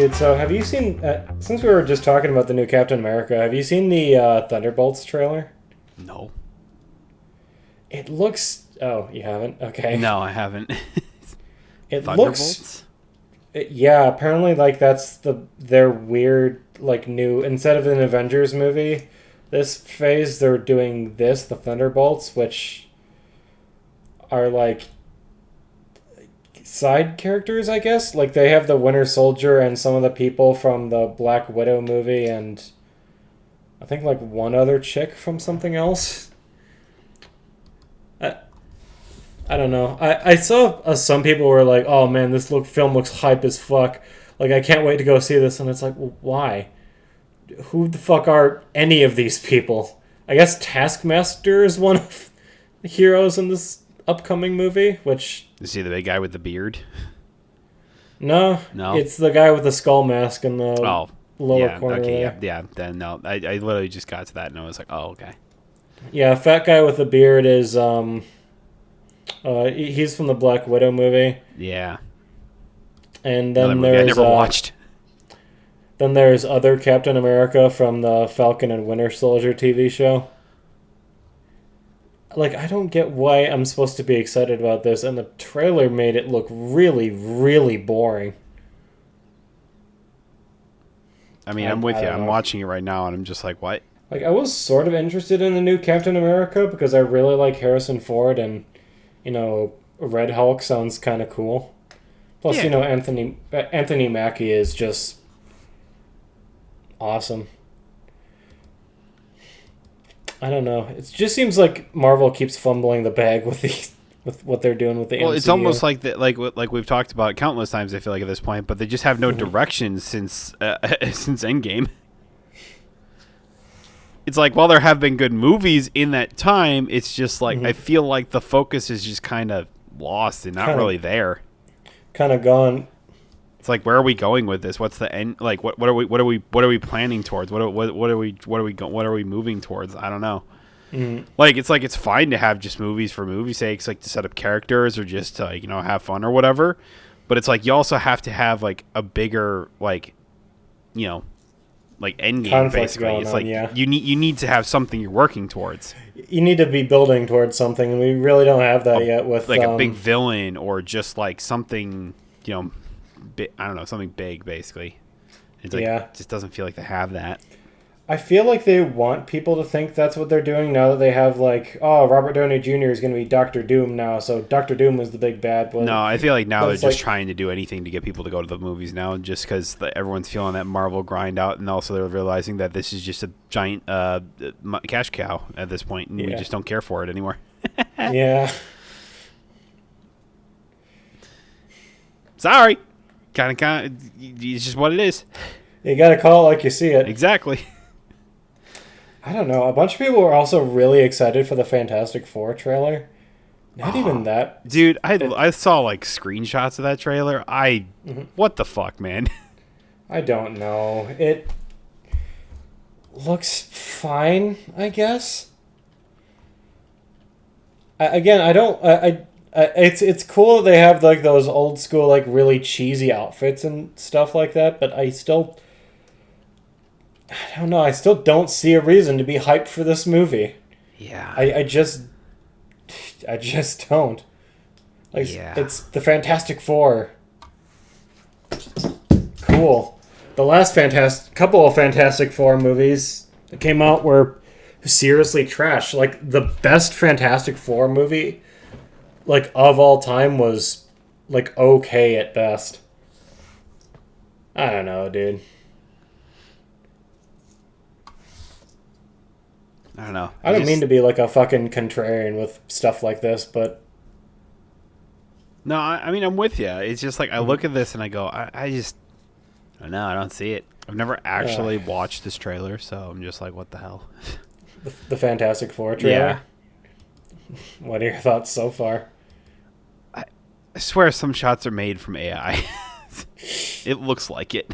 Dude, so have you seen, since we were just talking about the new Captain America, have you seen the Thunderbolts trailer? No. It looks, oh, you haven't? Okay. No, I haven't. It looks, Thunderbolts? yeah, apparently, like, that's their weird, like, new, instead of an Avengers movie, this phase, they're doing this, the Thunderbolts, which are, like, side characters, I guess. Like, they have the Winter Soldier and some of the people from the Black Widow movie, and I think, like, one other chick from something else. I don't know. I saw some people were like, "Oh man, this film looks hype as fuck. Like I can't wait to go see this." And it's like, well, why? Who the fuck are any of these people? I guess Taskmaster is one of the heroes in this upcoming movie. Which Is he the big guy with the beard? no, No? it's the guy with the skull mask in the Oh, lower yeah. corner Okay, there. yeah. Then no. I literally just got to that and I was like, oh, okay. Yeah, fat guy with the beard is he's from the Black Widow movie. Yeah. And Another then movie I there's never watched. Then there's other Captain America from the Falcon and Winter Soldier TV show. Like, I don't get why I'm supposed to be excited about this, and the trailer made it look really, really boring. I mean, I'm with I you. don't I'm know. watching it right now and I'm just like, what? Like, I was sort of interested in the new Captain America because I really like Harrison Ford, and, you know, Red Hulk sounds kind of cool. Plus, Yeah. you know, Anthony Mackie is just awesome. I don't know. It just seems like Marvel keeps fumbling the bag with with what they're doing with the Well, MCU. it's almost like that, like we've talked about countless times. I feel like at this point, but they just have no direction since since Endgame. It's like while there have been good movies in that time, it's just like I feel like the focus is just kind of lost and not Kinda- really there. kind of gone. It's like, where are we going with this? What's the end? Like, what are we planning towards? What are we moving towards? I don't know. Like, it's fine to have just movies for movie sakes, like to set up characters or just to, like, you know, have fun or whatever. But it's like you also have to have like a bigger, like, you know, like end game. Conflict Basically, going it's on, like yeah. you need to have something you're working towards, You need to be building towards something, and we really don't have that yet with like a big villain or just like something, you know, I don't know, something big basically. It's like, Yeah. it just doesn't feel like they have that. I feel like they want people to think that's what they're doing now that they have, like, oh, Robert Downey Jr. is going to be Doctor Doom now, so Doctor Doom is the big bad boy. No, I feel like now But they're it's just like- trying to do anything to get people to go to the movies now, just because everyone's feeling that Marvel grind out, and also they're realizing that this is just a giant cash cow at this point, and we Yeah. just don't care for it anymore. Yeah. Sorry, kind of, it's just what it is. You got to call it like you see it. Exactly. I don't know. A bunch of people were also really excited for the Fantastic Four trailer. Not even that. Dude, I saw like screenshots of that trailer. What the fuck, man? I don't know. It looks fine, I guess. It's cool that they have like those old school, like really cheesy outfits and stuff like that, but I don't know. I still don't see a reason to be hyped for this movie. Yeah. I just don't. Like, Yeah. It's the Fantastic Four. Cool. The last couple of Fantastic Four movies that came out were seriously trash. Like, the best Fantastic Four movie, like, of all time was, like, okay at best. I don't know, dude. I don't know. I don't mean to be, like, a fucking contrarian with stuff like this, but... No, I mean, I'm with you. It's just like I look at this and I go, I just, I don't know, I don't see it. I've never actually watched this trailer, so I'm just like, what the hell? The Fantastic Four trailer? Yeah. What are your thoughts so far? I swear some shots are made from AI. It looks like it.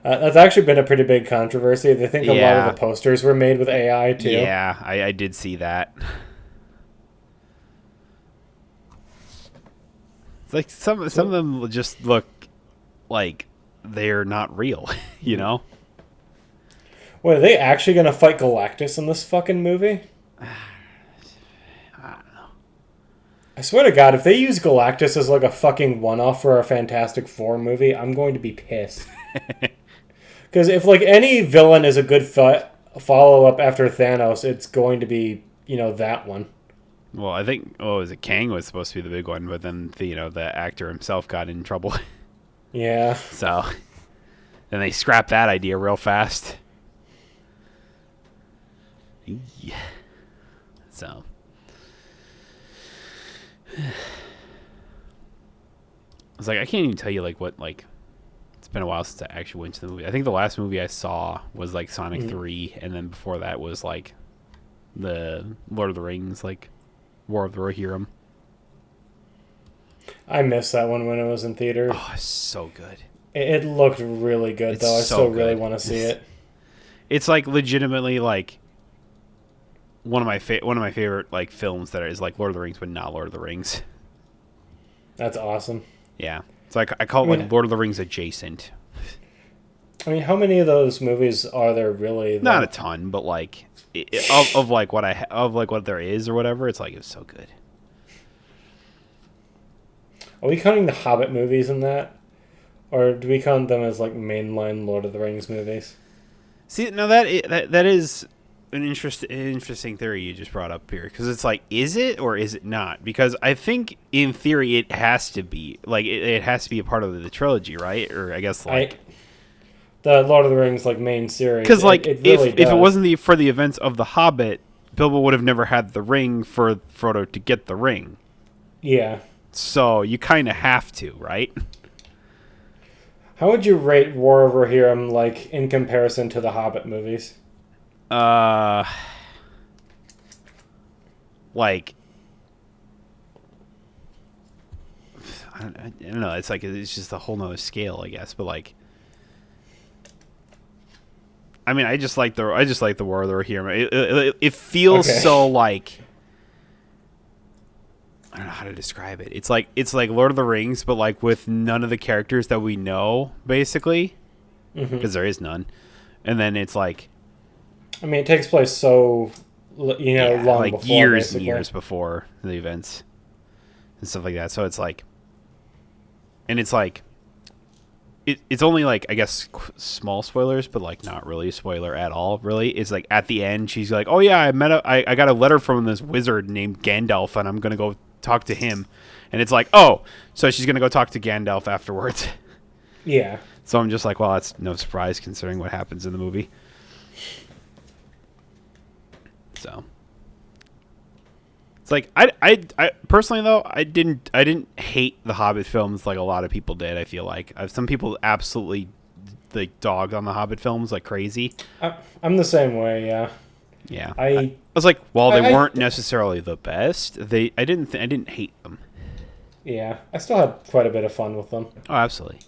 That's actually been a pretty big controversy. They think a lot Yeah. of the posters were made with AI, too. Yeah, I did see that. It's like some of them just look like they're not real, you know? Wait, are they actually gonna fight Galactus in this fucking movie? I don't know. I swear to God, if they use Galactus as like a fucking one-off for a Fantastic Four movie, I'm going to be pissed. Because if like any villain is a good follow-up after Thanos, it's going to be, that one. Well, I think was it Kang was supposed to be the big one, but then the actor himself got in trouble. Yeah. So then they scrapped that idea real fast. Yeah. So I was like, I can't even tell you like what like. It's been a while since I actually went to the movie. I think the last movie I saw was like Sonic 3, and then before that was like the Lord of the Rings, like War of the Rohirrim. I missed that one when it was in theater. Oh, it's so good. It looked really good, though. I still really want to see it. It's like legitimately like one of my favorite like films that is like Lord of the Rings, but not Lord of the Rings. That's awesome. Yeah, it's like I call it like Lord of the Rings adjacent. I mean, how many of those movies are there really? Not a ton, but like of like what there is or whatever. It's like it's so good. Are we counting the Hobbit movies in that? Or do we count them as like mainline Lord of the Rings movies? See, now that is an interesting theory you just brought up here, because it's like, is it or is it not? Because I think in theory it has to be like it has to be a part of the trilogy, right? Or I guess like the Lord of the Rings like main series. Because like it really if it wasn't for the events of the Hobbit, Bilbo would have never had the ring for Frodo to get the ring. Yeah. So you kind of have to, right? How would you rate War of Rohirrim like in comparison to the Hobbit movies? Like I don't know. It's like it's just a whole nother scale, I guess. But like, I mean, I just like the War of the Rohirrim. It feels so like. I don't know how to describe it. It's like Lord of the Rings, but like with none of the characters that we know, basically, because there is none. And then it's like, I mean, it takes place so long like before, years basically. and years before the events and stuff like that. So it's like, and it's like, it's only like I guess small spoilers, but like not really a spoiler at all. Really, it's like at the end she's like, oh yeah, I got a letter from this wizard named Gandalf, and I'm gonna go talk to him. And it's like, oh, so she's gonna go talk to Gandalf afterwards. Yeah. So I'm just like, well, that's no surprise considering what happens in the movie. So it's like I personally though I didn't hate the Hobbit films like a lot of people did. I feel like some people absolutely like dogged on the Hobbit films like crazy. I'm the same way. Yeah. Yeah. I was like, while they weren't necessarily the best, I didn't hate them. Yeah, I still had quite a bit of fun with them. Oh, absolutely.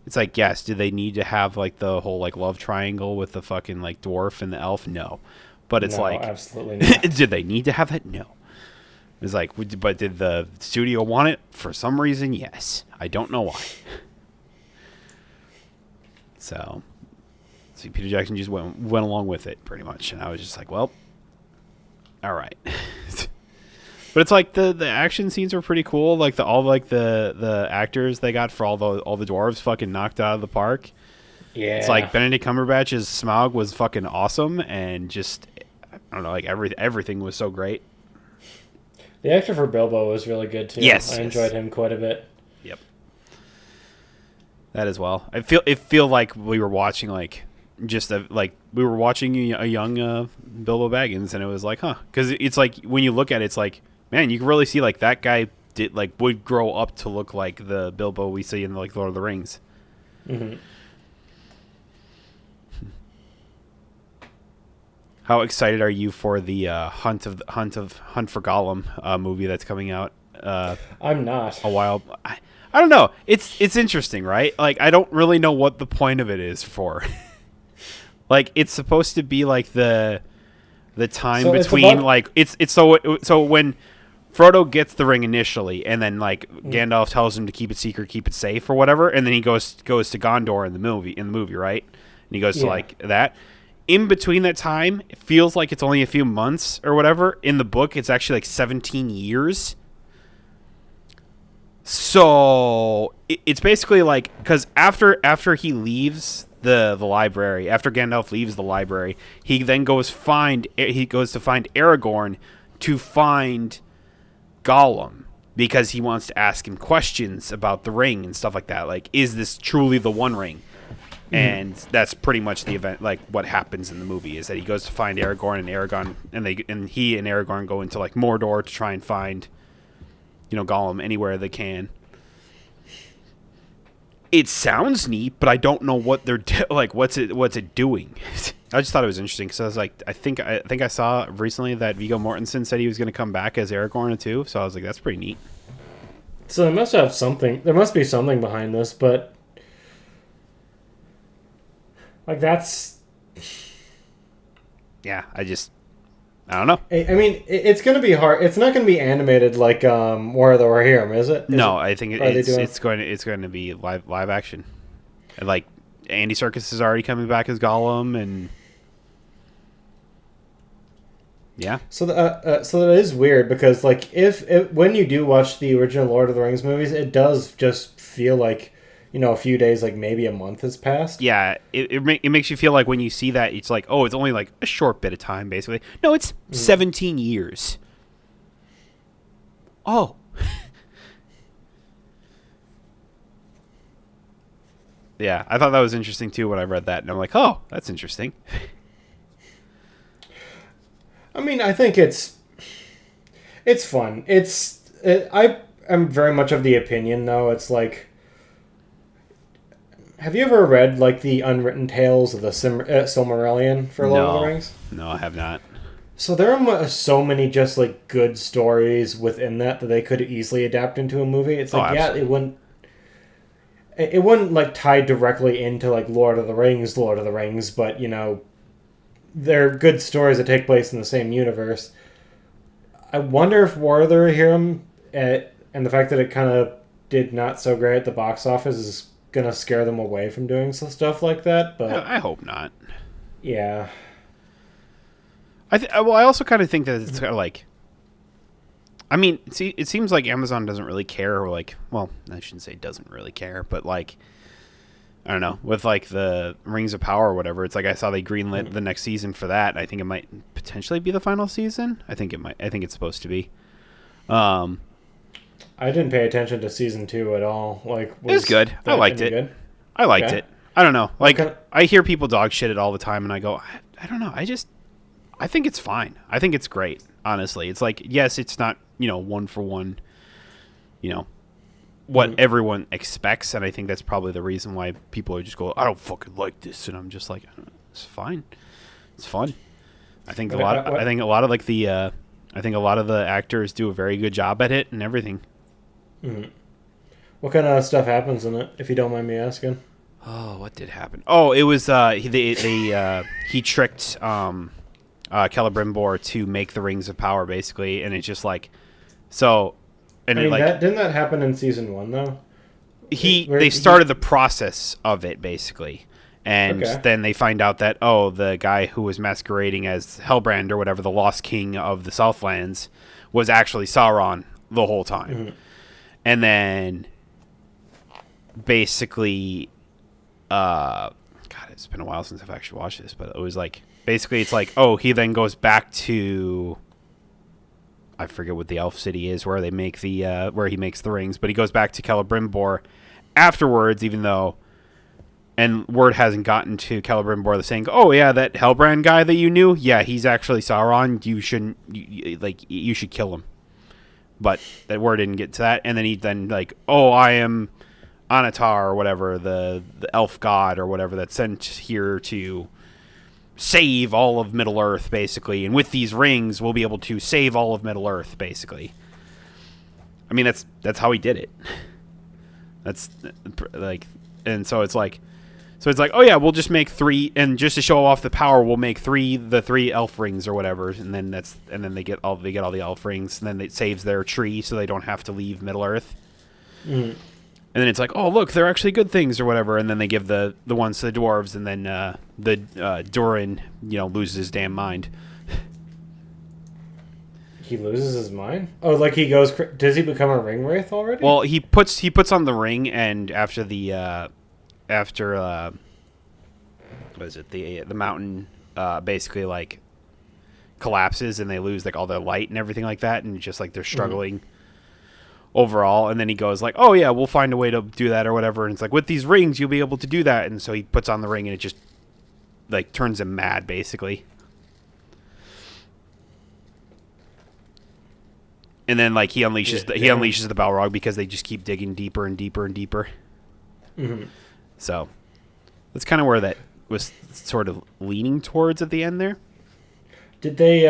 It's like, yes, did they need to have like the whole like love triangle with the fucking like dwarf and the elf? No. But it's like, absolutely not. Did they need to have that? No. It's like, but did the studio want it? For some reason, yes. I don't know why. So, see, Peter Jackson just went along with it pretty much, and I was just like, well, all right. But it's like the action scenes were pretty cool. Like the actors they got for all the dwarves fucking knocked out of the park. Yeah. It's like Benedict Cumberbatch's Smaug was fucking awesome, and just I don't know, like everything was so great. The actor for Bilbo was really good too. Yes, I enjoyed him quite a bit. Yep. That as well. It feel like we were watching like we were watching a young Bilbo Baggins, and it was like, huh? Because it's like when you look at it, it's like, man, you can really see like that guy would grow up to look like the Bilbo we see in like Lord of the Rings. Mm-hmm. How excited are you for the Hunt for Gollum movie that's coming out? I'm not. A while. I don't know. It's interesting, right? Like I don't really know what the point of it is for. Like it's supposed to be like the time between like it's so when Frodo gets the ring initially, and then like Gandalf tells him to keep it secret, keep it safe, or whatever, and then he goes to Gondor in the movie, right? And he goes to like that. In between that time, it feels like it's only a few months or whatever. In the book, it's actually like 17 years. So it's basically like, because after he leaves the library, after Gandalf leaves the library, he then goes to find Aragorn to find Gollum, because he wants to ask him questions about the ring and stuff like that. Like, is this truly the One Ring? And that's pretty much the event. Like, what happens in the movie is that he goes to find Aragorn, and he and Aragorn go into like Mordor to try and find, Gollum anywhere they can. It sounds neat, but I don't know what they're what's it doing. I just thought it was interesting because I was like, I think I saw recently that Viggo Mortensen said he was going to come back as Aragorn too. So I was like, that's pretty neat. So they must have something. There must be something behind this, but like that's. Yeah, I don't know. I mean, it's going to be hard. It's not going to be animated like War of the Rohirrim, is it? I think it's going to be live action. And, like, Andy Serkis is already coming back as Gollum, and yeah. So that is weird because like when you do watch the original Lord of the Rings movies, it does just feel like a few days, like maybe a month has passed. Yeah, it makes you feel like when you see that, it's like, oh, it's only like a short bit of time, basically. No, it's 17 years. Oh. Yeah, I thought that was interesting, too, when I read that. And I'm like, oh, that's interesting. I mean, I think it's fun. I am very much of the opinion, though. It's like, have you ever read like the unwritten tales of the Silmarillion for Lord of the Rings? No, I have not. So there are so many just like good stories within that they could easily adapt into a movie. It's like, it wouldn't like tie directly into like Lord of the Rings, but they're good stories that take place in the same universe. I wonder if War of the Rohirrim and the fact that it kind of did not so great at the box office is gonna scare them away from doing some stuff like that, but I hope not. Yeah. I also kind of think that it's kind of like, I mean, see, it seems like Amazon doesn't really care, or like, well, I shouldn't say doesn't really care, but like, I don't know, with like the Rings of Power or whatever, it's like I saw they greenlit the next season for that. I think it might potentially be the final season. I think it's supposed to be. I didn't pay attention to season 2 at all. Like, it was good. I liked it. Good? I liked it. I don't know. Like, I hear people dog shit it all the time, and I go, I don't know. I think it's fine. I think it's great. Honestly, it's like, yes, it's not one for one. What everyone expects, and I think that's probably the reason why people are just go, I don't fucking like this, and I'm just like, it's fine. It's fun. I think a lot of the actors do a very good job at it and everything. Mm-hmm. What kind of stuff happens in it, if you don't mind me asking? Oh, what did happen? Oh, it was he tricked Celebrimbor to make the Rings of Power, basically, and it's just like, so. And didn't that happen in season 1 though? They started the process of it, basically. And then they find out that, the guy who was masquerading as Hellbrand or whatever, the Lost King of the Southlands, was actually Sauron the whole time. Mm-hmm. And then, basically, God, it's been a while since I've actually watched this, but it was like, basically it's like, he then goes back to, I forget what the elf city is where they make where he makes the rings, but he goes back to Celebrimbor afterwards, even though, and word hasn't gotten to Celebrimbor saying, oh yeah, that Hellbrand guy that you knew, yeah, he's actually Sauron. You should kill him. But that word didn't get to that, and then he like, I am Anatar or whatever, the elf god or whatever that's sent here to save all of Middle Earth, basically, and with these rings we'll be able to save all of Middle Earth, basically. I mean, that's how he did it. That's like, and so it's like, So it's like, oh yeah, we'll just make 3, and just to show off the power, we'll make the 3 elf rings or whatever, and then they get all the elf rings, and then it saves their tree, so they don't have to leave Middle Earth. And then it's like, oh look, they're actually good things or whatever, and then they give the ones to the dwarves, and then the Durin, loses his damn mind. He loses his mind? Oh, like he goes... Does he become a ring wraith already? Well, he puts on the ring, and after what is it, the mountain basically like collapses, and they lose like all their light and everything like that, and just like they're struggling overall. And then he goes like, oh yeah, we'll find a way to do that or whatever, and it's like, with these rings you'll be able to do that. And so he puts on the ring, and it just like turns him mad basically. And then like he unleashes the Balrog, because they just keep digging deeper and deeper and deeper. So that's kind of where that was sort of leaning towards at the end there. Did they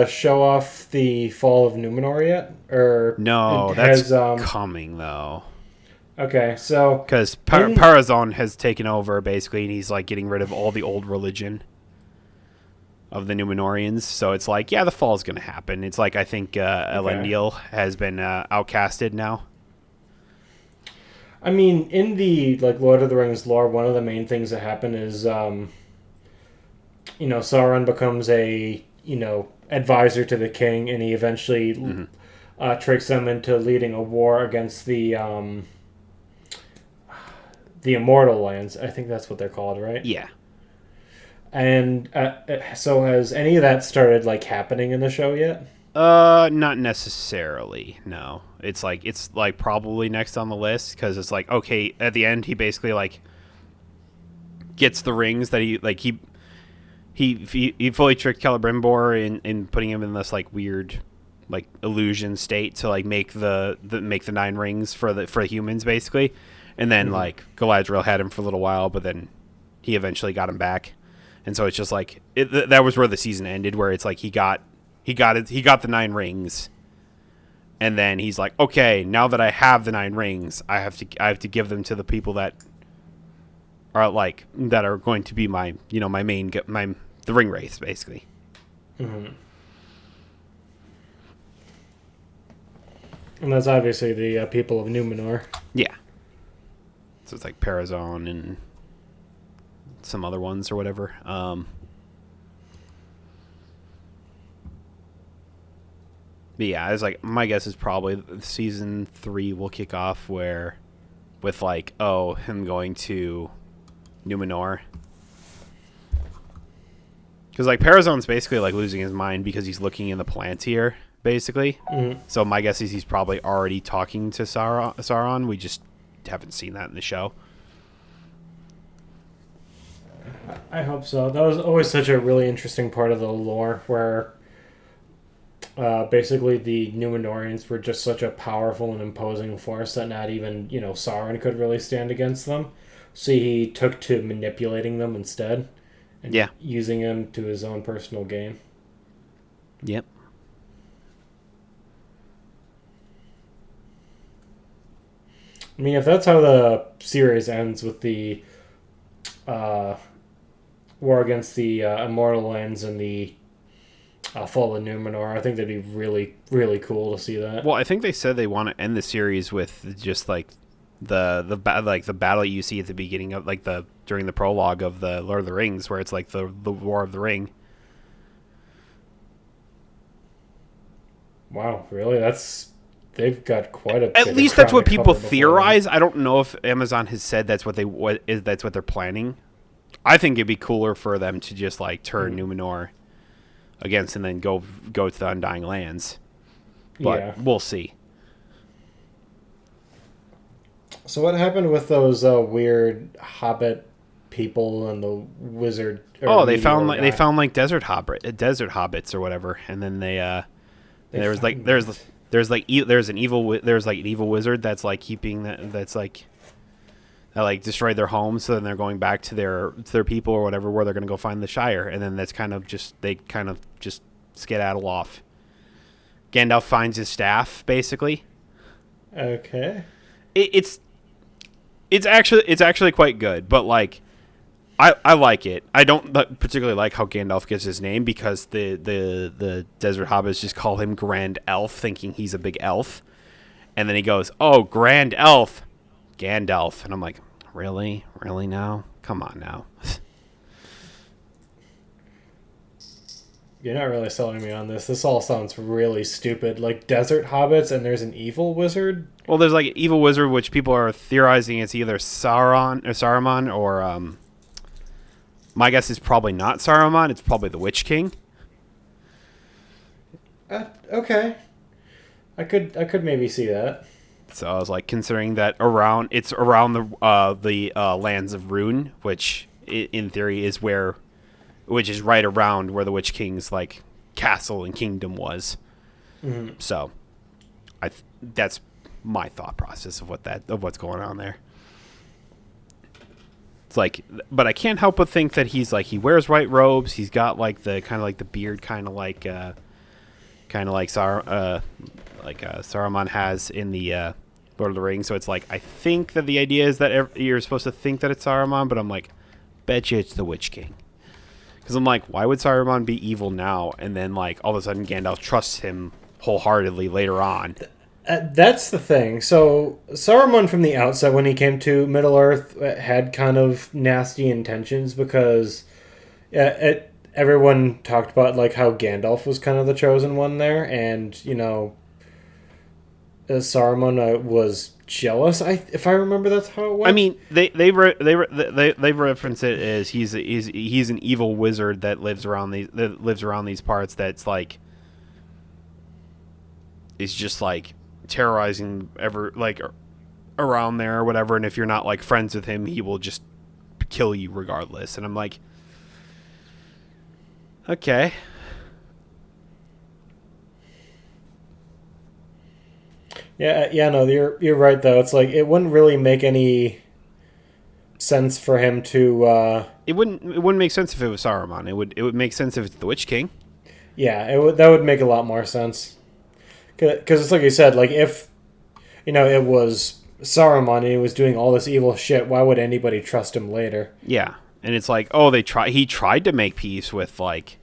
show off the fall of Numenor yet? Or no, that's coming though. Okay, so because Parazon has taken over basically, and he's like getting rid of all the old religion of the Numenorians. So it's like, yeah, the fall is going to happen. It's like, I think Elendil has been outcasted now. I mean, in the like Lord of the Rings lore, one of the main things that happen is, Sauron becomes a advisor to the king, and he eventually tricks them into leading a war against the Immortal Lands. I think that's what they're called, right? Yeah. And so has any of that started like happening in the show yet? Not necessarily. No, it's like probably next on the list, because it's like, okay, at the end he basically like gets the rings that he fully tricked Celebrimbor in putting him in this like weird like illusion state to like make the 9 rings for the humans basically, and then like Galadriel had him for a little while, but then he eventually got him back. And so it's just like that was where the season ended, where it's like he got the 9 rings, and then he's like, okay, now that I have the 9 rings, I have to give them to the people that are going to be my the ring wraiths basically. And that's obviously the people of Numenor. Yeah. So it's like Parazon and some other ones or whatever. But yeah, it's like, my guess is probably season 3 will kick off with like, him going to Numenor. Because like Parazon's basically like losing his mind because he's looking in the Palantir, basically. So my guess is he's probably already talking to Sauron. We just haven't seen that in the show. I hope so. That was always such a really interesting part of the lore, where basically the Numenorians were just such a powerful and imposing force that not even, Sauron could really stand against them. So he took to manipulating them instead, and using them to his own personal gain. Yep. I mean, if that's how the series ends, with the war against the Immortal Lands and the fall of Numenor, I think that'd be really, really cool to see that. Well, I think they said they want to end the series with just like the battle you see at the beginning of during the prologue of the Lord of the Rings, where it's like the War of the Ring. Wow, really? They've got quite a. At least that's what people theorize. I don't know if Amazon has said that's what they're planning. I think it'd be cooler for them to just like turn Numenor against, and then go to the Undying Lands. But we'll see. So what happened with those weird Hobbit people and the wizard? They found desert hobbits or whatever, and then there's an evil wizard that's like keeping that destroyed their homes, so then they're going back to their people or whatever, where they're going to go find the Shire, and then that's they skedaddle off. Gandalf finds his staff basically. Okay. It's actually quite good, but like I like it. I don't particularly like how Gandalf gets his name because the desert hobbits just call him Grand Elf, thinking he's a big elf. And then he goes, "Oh, Grand Elf, Gandalf." And I'm like, really? Really now? Come on now. You're not really selling me on this. This all sounds really stupid. Like desert hobbits and there's an evil wizard? Well, there's like an evil wizard, which people are theorizing it's either Saruman or my guess is probably not Saruman. It's probably the Witch King. Okay. I could maybe see that. So I was like, considering that it's around the lands of Rune, which in theory is which is right around where the Witch King's like castle and kingdom was. Mm-hmm. So, that's my thought process of what's going on there. It's like, but I can't help but think that he's like, he wears white robes. He's got like the kind of like the beard, kind of like Saruman has in the Lord of the Rings. So it's like, I think that the idea is that you're supposed to think that it's Saruman, but I'm like, bet you it's the Witch King. Because I'm like, why would Saruman be evil now? And then like all of a sudden Gandalf trusts him wholeheartedly later on. That's the thing. So Saruman from the outset, when he came to Middle Earth, had kind of nasty intentions because everyone talked about like how Gandalf was kind of the chosen one there, and you know, Saruman was jealous. If I remember, that's how it went. I mean, they reference it as he's an evil wizard that lives around these parts. That's like, is just like terrorizing around there or whatever. And if you're not like friends with him, he will just kill you regardless. And I'm like, okay. Yeah, no, you're right though. It's like it wouldn't really make any sense for him to. It wouldn't make sense if it was Saruman. It would make sense if it's the Witch King. Yeah, that would make a lot more sense. Because it's like you said, like if you know it was Saruman and he was doing all this evil shit, why would anybody trust him later? Yeah, and it's like, oh, he tried to make peace with like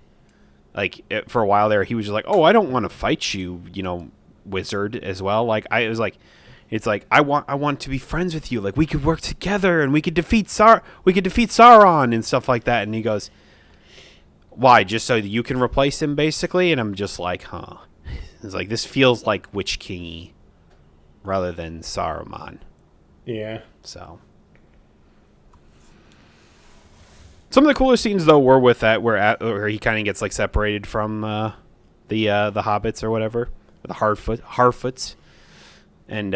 for a while there. He was just like, oh, I don't want to fight you, you know, wizard as well. Like it's like I want to be friends with you. Like we could work together and we could defeat Sauron and stuff like that. And he goes, why? Just so that you can replace him, basically? And I'm just like, huh. It's like, this feels like Witch King-y rather than Saruman. Yeah. So some of the cooler scenes though were with that where he kind of gets like separated from the hobbits or whatever, the Harfoots, and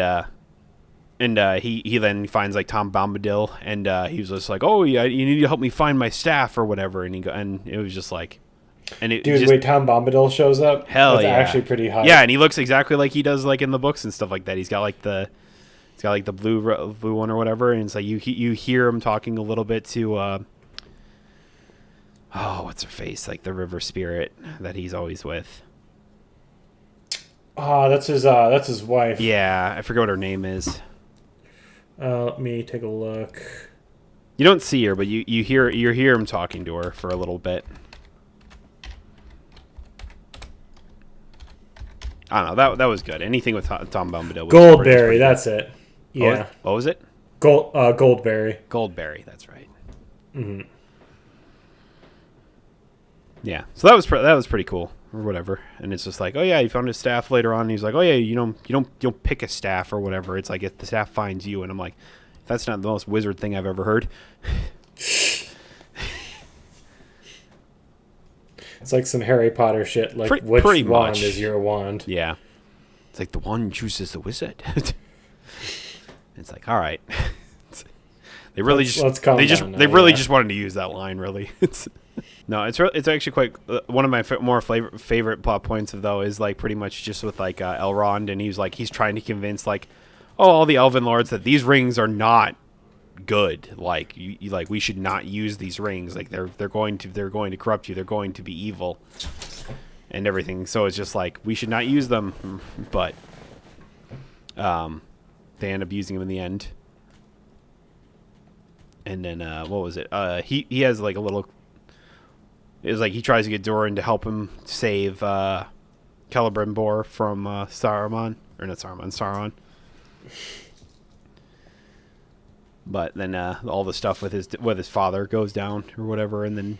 he then finds like Tom Bombadil, and he was just like, oh yeah, you need to help me find my staff or whatever, and it was just like. And wait, Tom Bombadil shows up? Hell That's yeah. actually pretty hot. Yeah, and he looks exactly like he does like in the books and stuff like that. He's got like the blue one or whatever, and it's like you hear him talking a little bit to what's her face? Like the river spirit that he's always with. That's his wife. Yeah, I forget what her name is. Let me take a look. You don't see her, but you hear him talking to her for a little bit. I don't know. That was good. Anything with Tom Bombadil. Goldberry, that's it. Yeah. What was it? Goldberry. Goldberry, that's right. Mm-hmm. Yeah. So that was pretty cool or whatever. And it's just like, oh yeah, he found his staff later on. And he's like, oh yeah, you don't pick a staff or whatever. It's like if the staff finds you, and I'm like, that's not the most wizard thing I've ever heard. It's like some Harry Potter shit. Like, which wand is your wand? Yeah. It's like the wand chooses the wizard. It's like, all right. They really just wanted to use that line. Really. No, it's actually quite one of my more favorite plot points though is like pretty much just with like Elrond, and he's trying to convince like, all the Elven lords that these rings are not good. Like like we should not use these rings. Like they're going to corrupt you. They're going to be evil and everything. So it's just like we should not use them. But they end up using them in the end. And then what was it? He has like a little. It was like he tries to get Durin to help him save Celebrimbor from Saruman, or not Saruman, Sauron. But then all the stuff with his father goes down or whatever, and then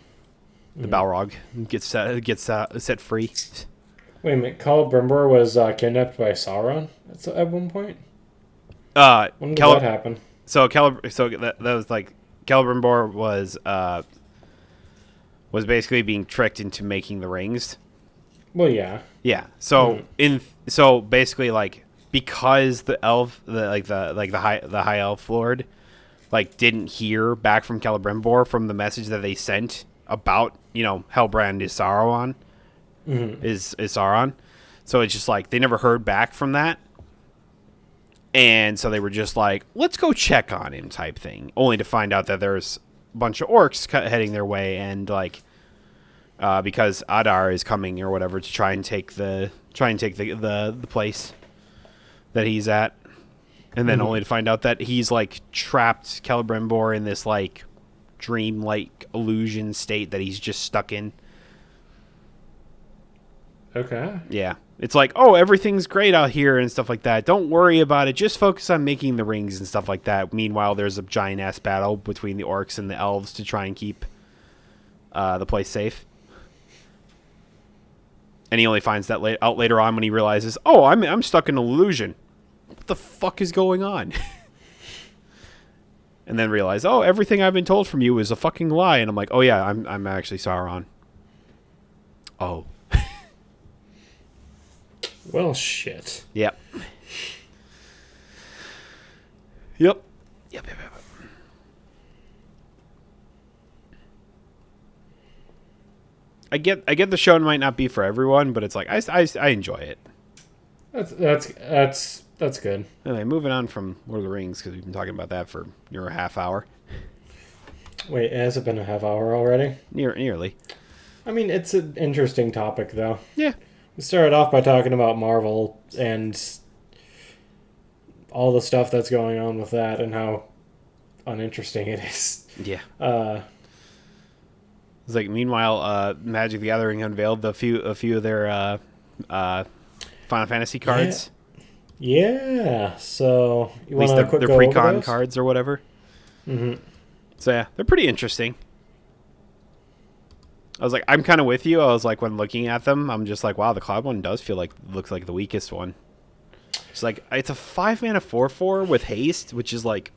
the Balrog gets set free. Wait a minute, Celebrimbor was kidnapped by Sauron at one point? When did that happen? So that was like Celebrimbor was basically being tricked into making the rings. Well, yeah. Yeah. So basically, like, because the high elf lord like didn't hear back from Celebrimbor from the message that they sent about, Hellbrand is Sauron. Is Sauron. So it's just like they never heard back from that. And so they were just like, let's go check on him type thing, only to find out that there's a bunch of orcs heading their way, and like because Adar is coming or whatever to try and take the place that he's at. And then only to find out that he's like trapped Celebrimbor in this like dream-like illusion state that he's just stuck in. Okay. Yeah. It's like, oh, everything's great out here and stuff like that. Don't worry about it. Just focus on making the rings and stuff like that. Meanwhile, there's a giant-ass battle between the orcs and the elves to try and keep the place safe. And he only finds that out later on when he realizes, oh, I'm stuck in an illusion. What the fuck is going on? And then realize, oh, everything I've been told from you is a fucking lie. And I'm like, oh yeah, I'm actually Sauron. Oh. Well, shit. Yep. Yep. I get the show might not be for everyone, but it's like I enjoy it. That's good. Anyway, moving on from Lord of the Rings, because we've been talking about that for near a half hour. Wait, has it been a half hour already? Nearly. I mean, it's an interesting topic, though. Yeah. We started off by talking about Marvel and all the stuff that's going on with that and how uninteresting it is. Yeah. It's like, meanwhile, Magic the Gathering unveiled a few of their Final Fantasy cards. Yeah. So you want to their pre-con cards or whatever. Mm-hmm. So yeah, they're pretty interesting. I was like, I'm kind of with you. I was like, when looking at them, I'm just like, wow, the Cloud one looks like the weakest one. It's like, it's a 5-mana 4/4 with haste, which is like,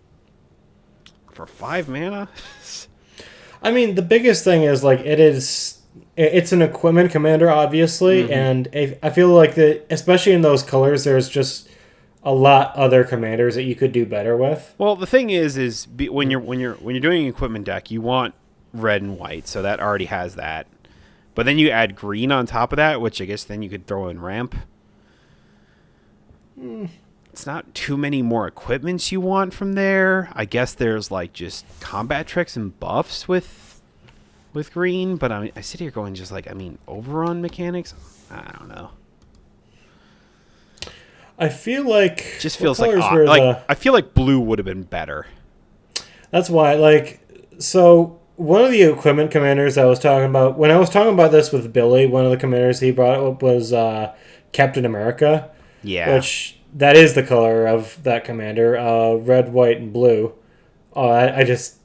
for 5 mana. I mean, the biggest thing is like it's an equipment commander, obviously, and I feel like that, especially in those colors, there's just a lot other commanders that you could do better with. Well, the thing is when you're doing an equipment deck, you want red and white, so that already has that. But then you add green on top of that, which I guess then you could throw in ramp. It's not too many more equipments you want from there. I guess there's like just combat tricks and buffs with green, but I sit here going just like, overrun mechanics, I don't know. I feel like just feels like odd. I feel like blue would have been better. That's why, so one of the equipment commanders I was talking about, when I was talking about this with Billy, one of the commanders he brought up was Captain America. Yeah. Which, that is the color of that commander, red, white, and blue. Oh, I just...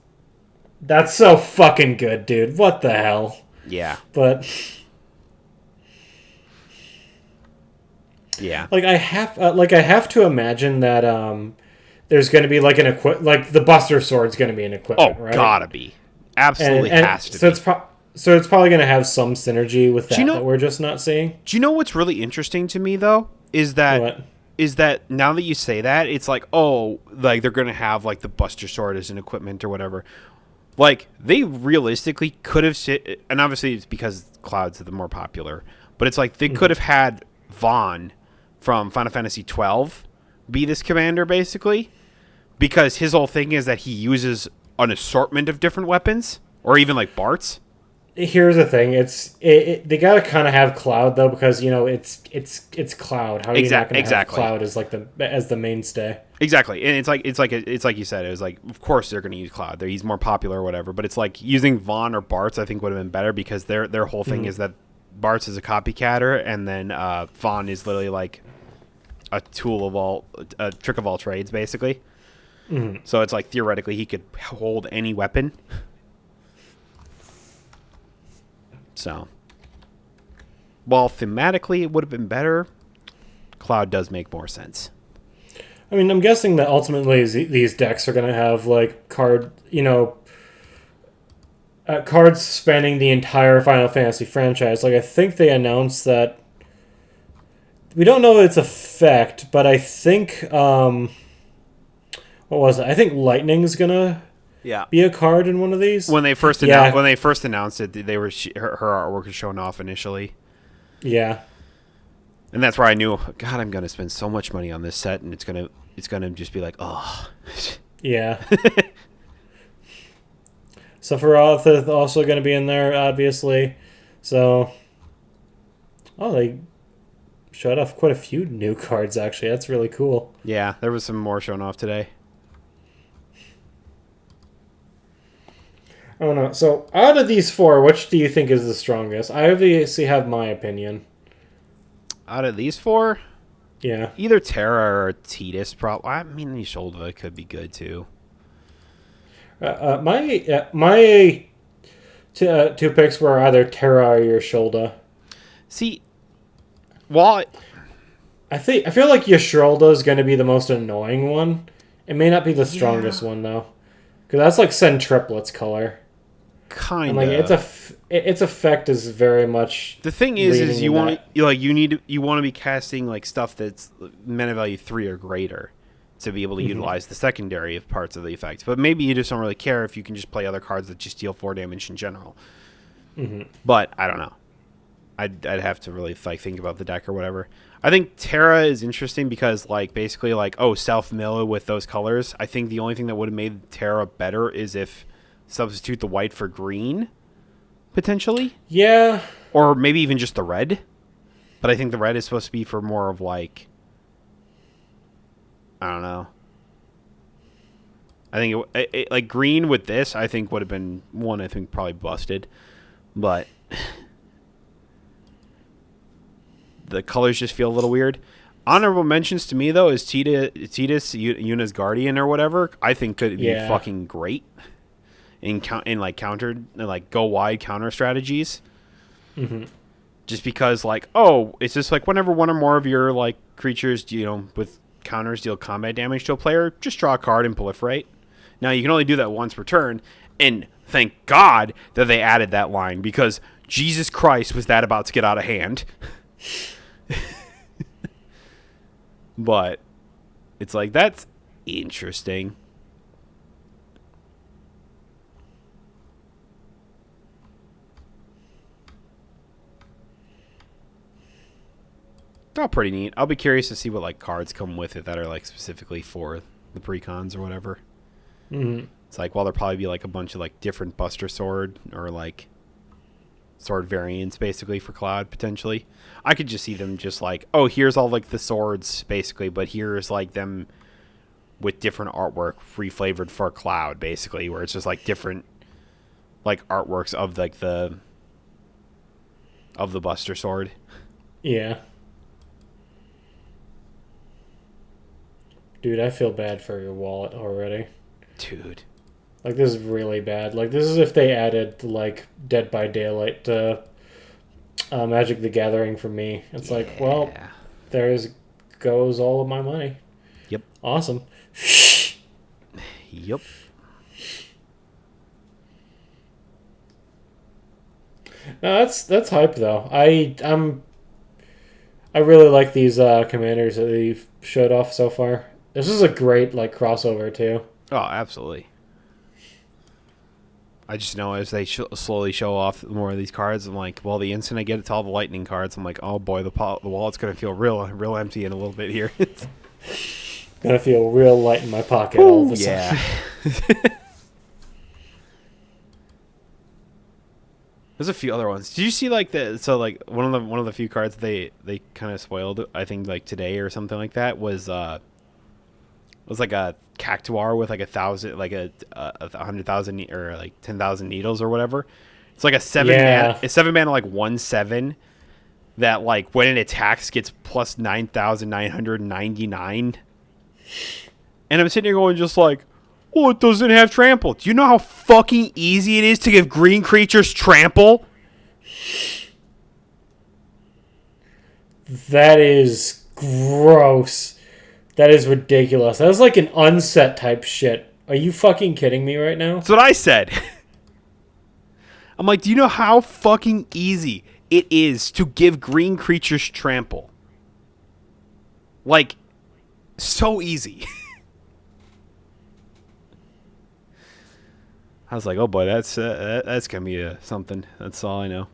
That's so fucking good, dude. What the hell? Yeah. But... Yeah. I have to imagine that there's going to be the Buster Sword's going to be an equipment, right? Oh, gotta be. Absolutely has to be. So it's probably going to have some synergy with that that we're just not seeing. Do you know what's really interesting to me, though? Is that now that you say that, it's like, oh, like they're going to have like the Buster Sword as an equipment or whatever. Like, they realistically could have... And obviously it's because Cloud's the more popular. But it's like they could have had Vaughn from Final Fantasy 12 be this commander, basically. Because his whole thing is that he uses an assortment of different weapons. Or even like Bart's. Here's the thing. They got to kind of have Cloud, though, because, it's Cloud. How are you not going to have Cloud as, as the mainstay? Exactly, and it's like you said. It was like, of course they're going to use Cloud. He's more popular or whatever. But it's like using Vaughn or Bartz. I think would have been better because their whole thing is that Bartz is a copycatter, and then Vaughn is literally like a trick of all trades, basically. So it's like theoretically he could hold any weapon. So, while thematically it would have been better, Cloud does make more sense. I mean, I'm guessing that ultimately these decks are going to have like cards spanning the entire Final Fantasy franchise. Like I think they announced that we don't know its effect, but I think what was it? I think Lightning's gonna be a card in one of these. When they first announced it, they were her artwork was shown off initially. Yeah. And that's where I knew, God, I'm gonna spend so much money on this set, and it's gonna just be like, oh. Yeah. Sephiroth is also going to be in there, obviously. So, they showed off quite a few new cards, actually. That's really cool. Yeah, there was some more shown off today. I don't know. So, out of these four, which do you think is the strongest? I obviously have my opinion. Out of these four? Yeah. Either Terra or Tidus, probably. I mean, Ysolda could be good, too. My two picks were either Terra or Ysolda. See, while I feel like Ysolda is going to be the most annoying one. It may not be the strongest one though, because that's like Send Triplets color. Kind of. Like its effect is very much. The thing is you want to be casting like stuff that's mana value 3 or greater to be able to utilize the secondary parts of the effect. But maybe you just don't really care if you can just play other cards that just deal 4 damage in general. But I don't know. I'd have to really think about the deck or whatever. I think Terra is interesting because basically self-mill with those colors. I think the only thing that would have made Terra better is if substitute the white for green, potentially. Yeah. Or maybe even just the red. But I think the red is supposed to be for more of I don't know. I think it green with this, I think would have been one. I think probably busted, but the colors just feel a little weird. Honorable mentions to me though is Tidus, Yuna's Guardian or whatever. I think could be fucking great in countered go wide counter strategies. Just because it's just whenever one or more of your creatures with counters deal combat damage to a player, just draw a card and proliferate. Now you can only do that once per turn, and thank God that they added that line, because Jesus Christ was that about to get out of hand. But it's that's interesting. Oh, pretty neat. I'll be curious to see what cards come with it that are specifically for the precons or whatever. It's there'll probably be a bunch of different Buster Sword or sword variants basically for Cloud potentially. I could just see them just here's all the swords basically, but here's them with different artwork reflavored for Cloud basically, where it's just different artworks of the Buster Sword. Yeah. Dude, I feel bad for your wallet already. Dude. This is really bad. This is if they added, Dead by Daylight to Magic the Gathering for me. It's well, goes all of my money. Yep. Awesome. Yep. No, that's hype, though. I really like these commanders that they've showed off so far. This is a great crossover too. Oh, absolutely. I just know as they slowly show off more of these cards, I'm well, the instant I get it to all the lightning cards, I'm oh boy, the wallet's gonna feel real empty in a little bit here. Gonna feel real light in my pocket all of a sudden. There's a few other ones. Did you see one of the few cards they kind of spoiled? I think today or something like that was was like a cactuar with like 1,000, like a 100,000 or like 10,000 needles or whatever. It's like a 7-mana like 1/7 that like when it attacks gets plus 9,999. And I'm sitting here going just like, oh, it doesn't have trample. Do you know how fucking easy it is to give green creatures trample? That is gross. That is ridiculous. That was like an unset type shit. Are you fucking kidding me right now? That's what I said. I'm like, do you know how fucking easy it is to give green creatures trample? Like, so easy. I was like, oh boy, that's gonna be something. That's all I know.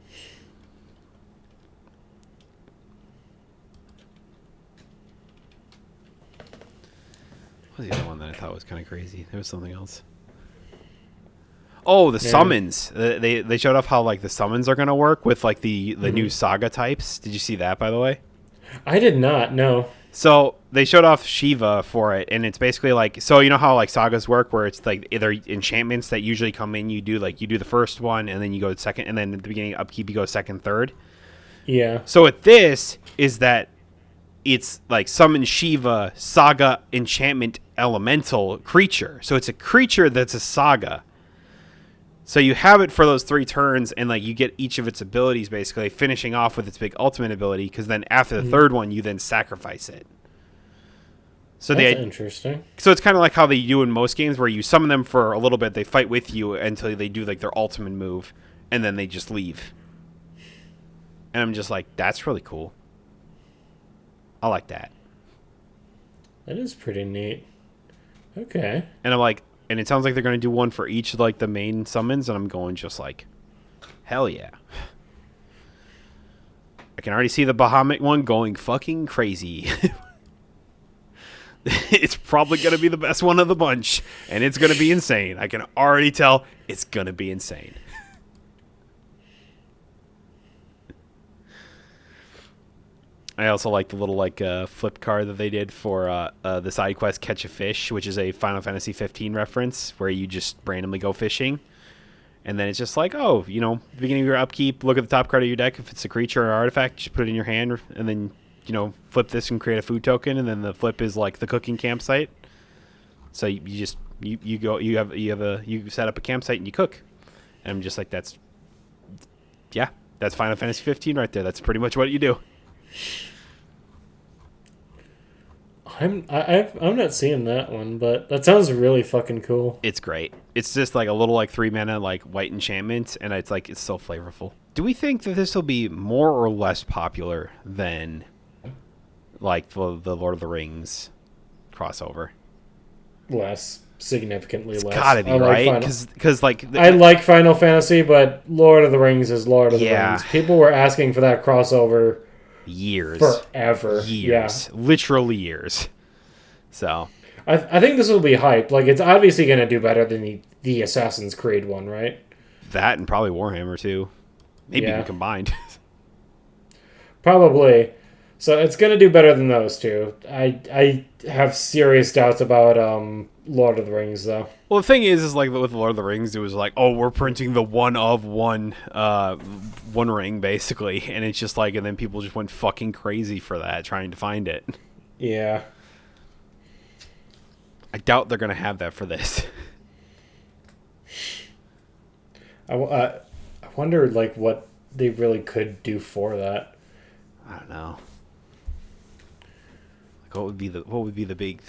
What was the other one that I thought was kind of crazy? There was something else. Oh, the summons. They showed off how like the summons are gonna work with like the new saga types. Did you see that, by the way? I did not. No. So they showed off Shiva for it, and it's basically like, so you know how like sagas work, where it's like either enchantments that usually come in. You do the first one, and then you go second, and then at the beginning of upkeep you go second, third. Yeah. So with this is that it's like summon Shiva saga enchantment elemental creature. So it's a creature that's a saga. So you have it for those 3 turns, and like you get each of its abilities basically finishing off with its big ultimate ability, because then after the third one you then sacrifice it. So that's interesting. So it's kind of like how they do in most games, where you summon them for a little bit, they fight with you until they do like their ultimate move, and then they just leave. And I'm just like, that's really cool. I like that. That is pretty neat. Okay. And I'm like, and it sounds like they're going to do one for each of like the main summons, and I'm going just like, hell yeah. I can already see the Bahamut one going fucking crazy. It's probably going to be the best one of the bunch, and it's going to be insane. I can already tell it's going to be insane. I also like the little like flip card that they did for the side quest Catch a Fish, which is a Final Fantasy 15 reference where you just randomly go fishing. And then it's just like, oh, you know, beginning of your upkeep, look at the top card of your deck. If it's a creature or artifact, just put it in your hand, and then, you know, flip this and create a food token. And then the flip is like the cooking campsite. So you just you set up a campsite and you cook. And I'm just like, that's Final Fantasy 15 right there. That's pretty much what you do. I'm not seeing that one, but that sounds really fucking cool. It's great. It's just like a little like 3-mana like white enchantment, and it's like it's so flavorful. Do we think that this will be more or less popular than like the Lord of the Rings crossover? Less. Significantly less. Gotta be, right? Because like I like Final Fantasy, but Lord of the Rings is Lord of the Rings. People were asking for that crossover years, forever, literally years. So I think this will be hype. Like, it's obviously going to do better than the Assassin's Creed one, right? That and probably Warhammer too, maybe even combined. Probably. So it's going to do better than those two. I have serious doubts about Lord of the Rings, though. Well, the thing is like with Lord of the Rings, it was like, oh, we're printing the one ring, basically. And it's just like, and then people just went fucking crazy for that, trying to find it. Yeah. I doubt they're going to have that for this. I wonder, like, what they really could do for that. I don't know. Like, what would be the big...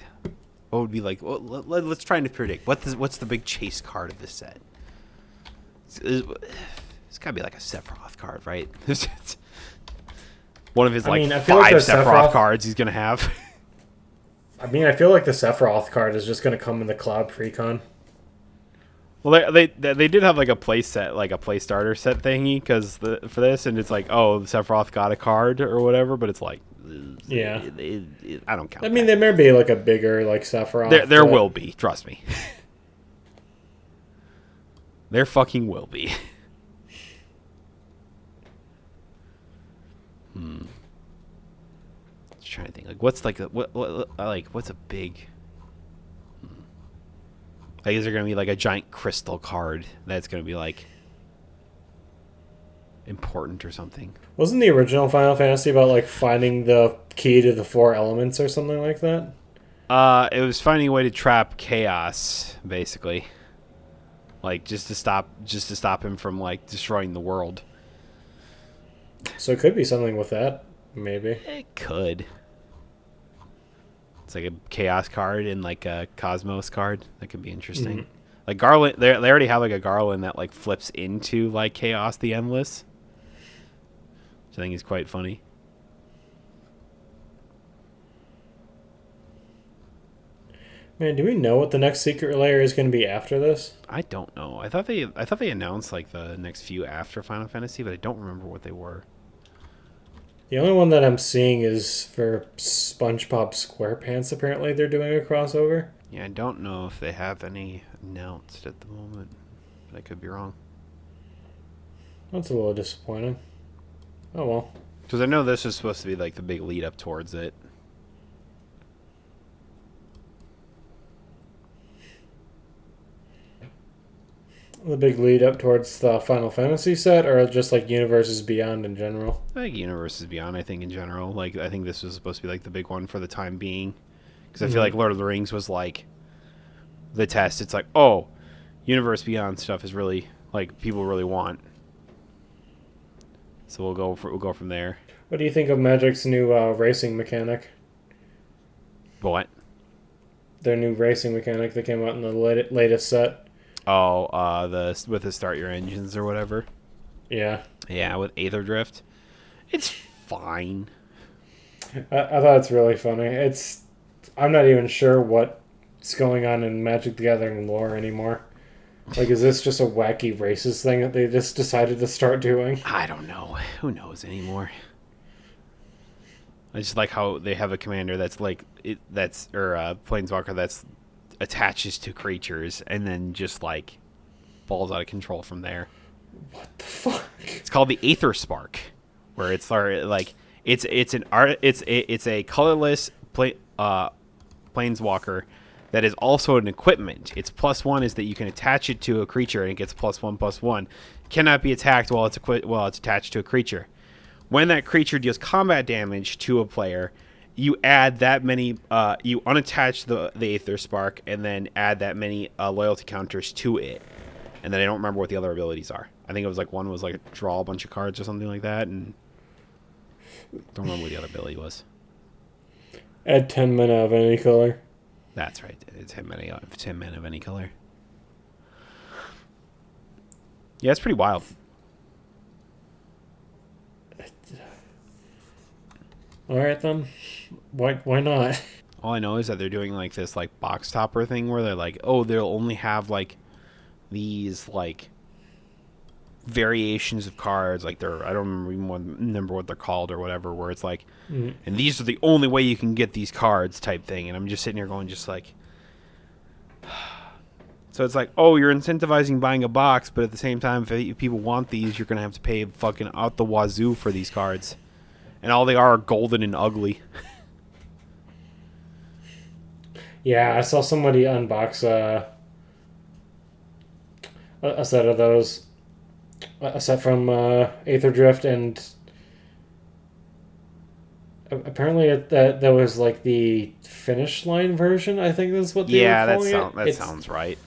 What would be like? Well, let's try to predict. What's the big chase card of this set? It's gotta be like a Sephiroth card, right? One of his like 5 Sephiroth cards he's gonna have. I mean, I feel like the Sephiroth card is just gonna come in the Cloud Precon. Well, they did have like a play set, like a play starter set thingy, for this, and it's like, oh, Sephiroth got a card or whatever, but it's like, yeah, I don't count. I mean, there may be like a bigger like Sephiroth. There will be, trust me. There fucking will be. Just trying to think, like, what's like what's a big? Like, is there going to be like a giant crystal card that's going to be like important or something? Wasn't the original Final Fantasy about like finding the key to the 4 elements or something like that? It was finding a way to trap chaos, basically. Like just to stop him from like destroying the world. So it could be something with that, maybe. It could. It's like a chaos card and like a cosmos card. That could be interesting. Mm-hmm. Like Garland, they already have like a Garland that like flips into like Chaos the Endless, which I think is quite funny. Man, do we know what the next secret layer is going to be after this? I don't know. I thought they announced like the next few after Final Fantasy, but I don't remember what they were. The only one that I'm seeing is for SpongeBob SquarePants. Apparently, they're doing a crossover. Yeah, I don't know if they have any announced at the moment, but I could be wrong. That's a little disappointing. Oh well. Because I know this is supposed to be like the big lead up towards it. The big lead up towards the Final Fantasy set, or just like Universes Beyond in general? I think Universes Beyond, I think in general. Like, I think this was supposed to be like the big one for the time being. Because I feel like Lord of the Rings was like the test. It's like, oh, Universe Beyond stuff is really like people really want. So we'll go from there. What do you think of Magic's new racing mechanic? What? Their new racing mechanic that came out in the latest set. Oh, with the start your engines or whatever. Yeah. Yeah, with Aether Drift. It's fine. I thought it's really funny. I'm not even sure what's going on in Magic the Gathering lore anymore. Like, is this just a wacky racist thing that they just decided to start doing? I don't know. Who knows anymore? I just like how they have a commander that's like Planeswalker that's attaches to creatures and then just like balls out of control from there. What the fuck? It's called the Aether Spark, where it's like it's a colorless planeswalker that is also an equipment. Its +1 is that you can attach it to a creature and it gets +1/+1. Cannot be attacked while it's attached to a creature. When that creature deals combat damage to a player, you add that many, you unattach the Aether Spark and then add that many loyalty counters to it. And then I don't remember what the other abilities are. I think it was like one was like draw a bunch of cards or something like that, and don't remember what the other ability was. Add 10 mana of any color. That's right. It's 10 mana of any color. Yeah, it's pretty wild. All right then. Why not? All I know is that they're doing like this like box topper thing where they're like, oh, they'll only have like these like variations of cards, like I don't remember what they're called or whatever, where it's like, and these are the only way you can get these cards type thing. And I'm just sitting here going just like, so it's like, oh, you're incentivizing buying a box, but at the same time, if people want these, you're gonna have to pay fucking out the wazoo for these cards. And all they are golden and ugly. Yeah, I saw somebody unbox a set of those. A set from Aether Drift, and apparently that was like the finish line version. I think that's what they were calling it. That sounds right.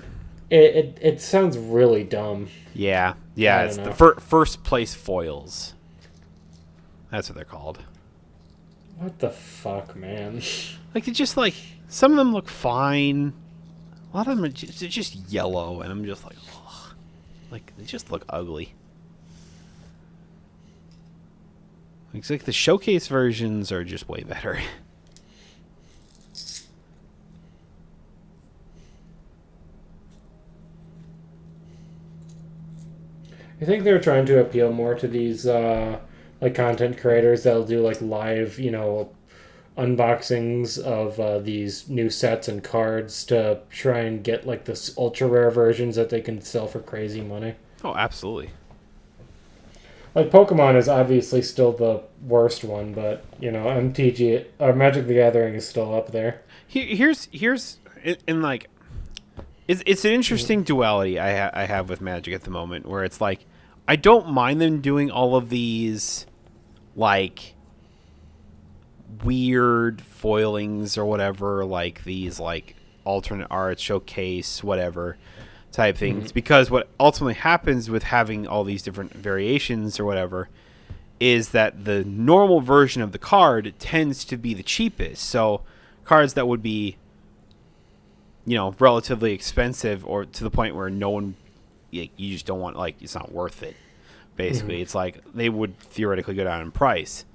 It sounds really dumb. Yeah, it's the first place foils. That's what they're called. What the fuck, man? Like, they just, like, some of them look fine. A lot of them are just yellow, and I'm just like, ugh. Like, they just look ugly. It's like the showcase versions are just way better. I think they're trying to appeal more to these like content creators that'll do like live, unboxings of these new sets and cards to try and get like this ultra rare versions that they can sell for crazy money. Oh, absolutely. Like Pokemon is obviously still the worst one, but MTG or Magic the Gathering is still up there. Here's in like It's an interesting duality I have with Magic at the moment, where it's like I don't mind them doing all of these like weird foilings or whatever, like these like alternate art showcase whatever type things, because what ultimately happens with having all these different variations or whatever is that the normal version of the card tends to be the cheapest. So cards that would be, you know, relatively expensive or to the point where no one, you just don't want, like, it's not worth it. Basically, it's like they would theoretically go down in price.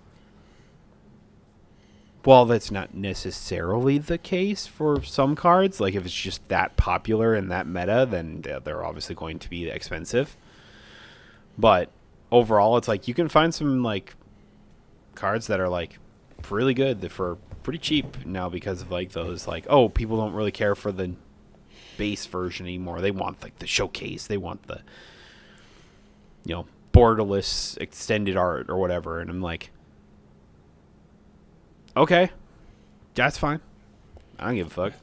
Well, that's not necessarily the case for some cards. Like, if it's just that popular and that meta, then they're obviously going to be expensive. But overall, it's like you can find some, like, cards that are, like, really good for pretty cheap now because of, like, those, like, oh, people don't really care for the base version anymore. They want, like, the showcase. They want the, you know, borderless extended art or whatever. And I'm like, okay, that's fine. I don't give a fuck.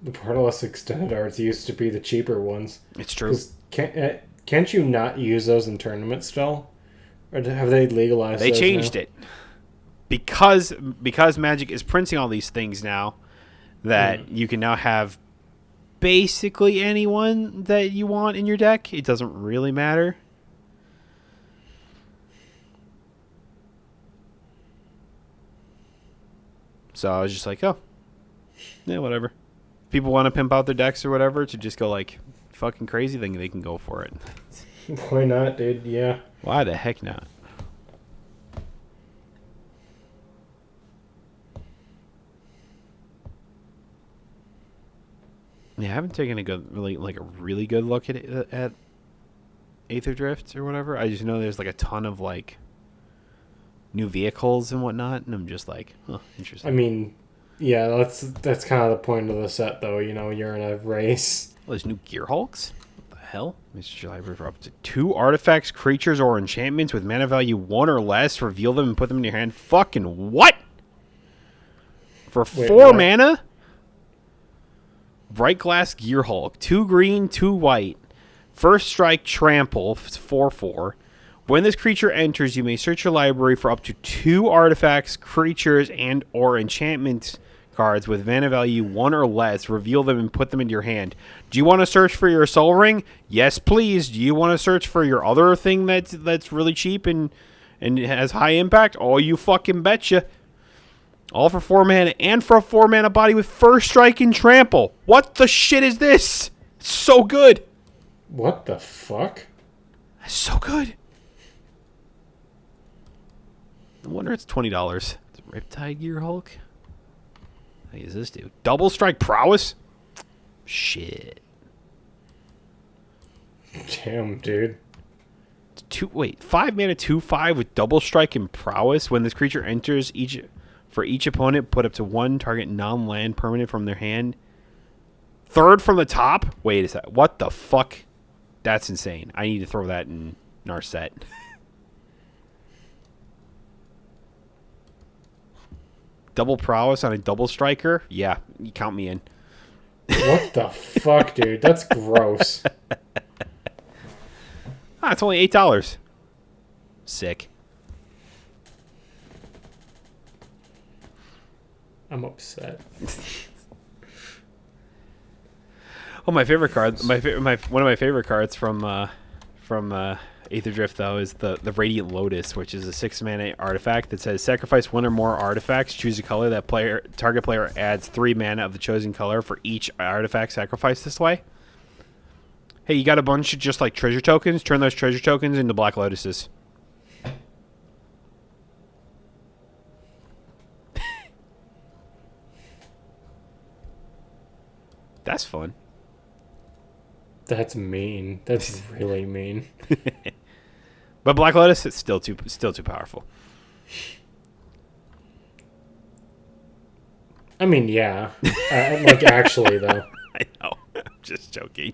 The borderless extended arts used to be the cheaper ones. It's true. Can't you not use those in tournaments still? Or have they legalized They those changed now? it. Because Magic is printing all these things now that you can now have basically anyone that you want in your deck. It doesn't really matter. So I was just like, oh, yeah, whatever. People want to pimp out their decks or whatever to just go like fucking crazy, then they can go for it. Why not, dude? Yeah. Why the heck not? Yeah, I haven't taken a really good look at Aether Drift or whatever. I just know there's like a ton of like new vehicles and whatnot, and I'm just like, huh, interesting. I mean, yeah, that's kind of the point of the set, though. You know, you're in a race. Well, there's new Gear Hulks. What the hell? Mr. Library for up to 2 artifacts, creatures, or enchantments with mana value 1 or less. Reveal them and put them in your hand. Fucking what? For 4 mana? Bright Glass Gear Hulk. 2 green, 2 white. First strike, trample. 4/4. When this creature enters, you may search your library for up to 2 artifacts, creatures, and or enchantment cards with mana value 1 or less. Reveal them and put them into your hand. Do you want to search for your Soul Ring? Yes, please. Do you want to search for your other thing that's really cheap and has high impact? Oh, you fucking betcha. All for 4 mana and for a 4 mana body with first strike and trample. What the shit is this? It's so good. What the fuck? That's so good. No wonder it's $20. It's Riptide Gear Hulk. How does this do? Double strike prowess? Shit. Damn, dude. 5 mana 2/5 with double strike and prowess. When this creature enters, for each opponent, put up to 1 target non-land permanent from their hand. Third from the top? Wait a sec. What the fuck? That's insane. I need to throw that in our set. Double prowess on a double striker? Yeah, you count me in. What the fuck, dude? That's gross. It's only $8. Sick. I'm upset. Oh, my favorite card. One of my favorite cards from Aether Drift though is the Radiant Lotus, which is a 6 mana artifact that says sacrifice 1 or more artifacts, choose a color that target player adds 3 mana of the chosen color for each artifact sacrificed this way. Hey, you got a bunch of just like treasure tokens? Turn those treasure tokens into Black Lotuses. That's fun. That's mean. That's really mean. But Black Lotus is still too powerful. I mean, yeah. Like, actually, though. I know. I'm just joking.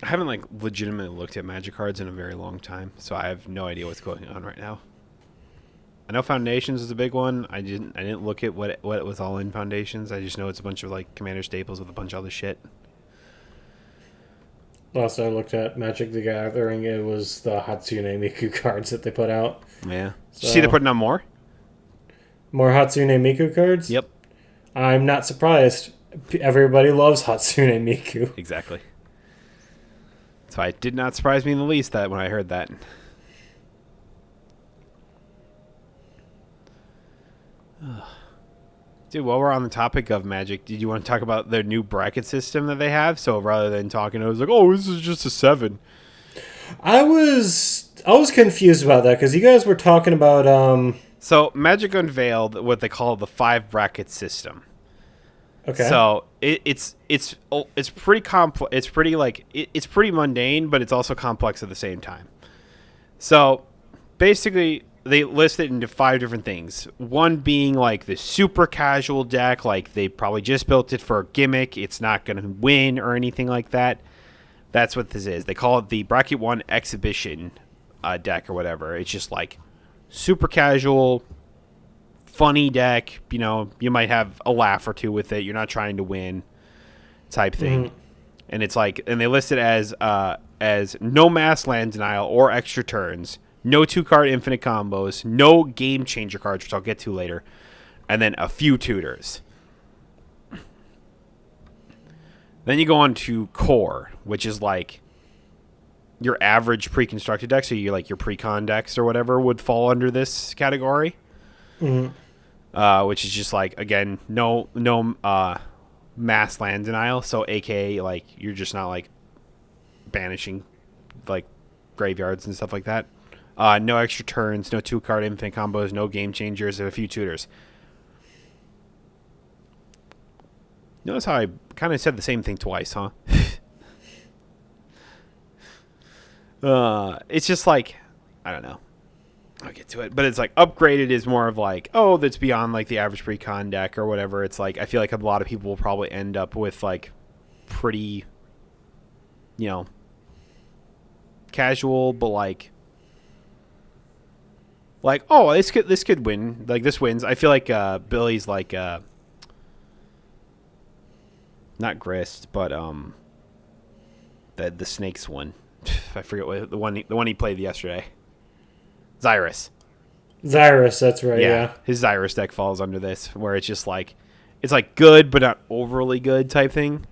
I haven't like legitimately looked at Magic cards in a very long time, so I have no idea what's going on right now. I know Foundations is a big one. I didn't look at what it was all in Foundations. I just know it's a bunch of like Commander staples with a bunch of other shit. Last I looked at Magic the Gathering, it was the Hatsune Miku cards that they put out. Yeah. Did So, you see they're putting on more? more Hatsune Miku cards? Yep. I'm not surprised. Everybody loves Hatsune Miku. Exactly. So it did not surprise me in the least that when I heard that. Dude, while we're on the topic of Magic, did you want to talk about their new bracket system that they have? So rather than talking, I was like, oh, this is just a 7. I was confused about that because you guys were talking about So Magic unveiled what they call the 5 bracket system. Okay. So it's pretty complex. It's pretty it's pretty mundane, but it's also complex at the same time. So basically, they list it into 5 different things. One being like the super casual deck, like they probably just built it for a gimmick. It's not going to win or anything like that. That's what this is. They call it the Bracket 1 Exhibition deck or whatever. It's just like super casual, funny deck. You know, you might have a laugh or two with it. You're not trying to win type thing. Mm-hmm. And it's like, and they list it as no mass land denial or extra turns, no 2-card infinite combos, no game changer cards, which I'll get to later, and then a few tutors. Then you go on to core, which is like your average pre-constructed deck. So you like your pre-con decks or whatever would fall under this category. Mm-hmm. Which is just like, again, no mass land denial. So AKA like you're just not like banishing like graveyards and stuff like that. No extra turns, no 2-card infinite combos, no game changers, and a few tutors. Notice how I kind of said the same thing twice, huh? It's just like, I don't know. I'll get to it. But it's like upgraded is more of like, oh, that's beyond like the average pre-con deck or whatever. It's like, I feel like a lot of people will probably end up with like pretty, you know, casual, but like, oh, this could win. Like this wins. I feel like Billy's like not Grist, but the Snakes one. I forget what the one he played yesterday. Xyrus, that's right. Yeah. His Xyrus deck falls under this, where it's just like it's like good but not overly good type thing.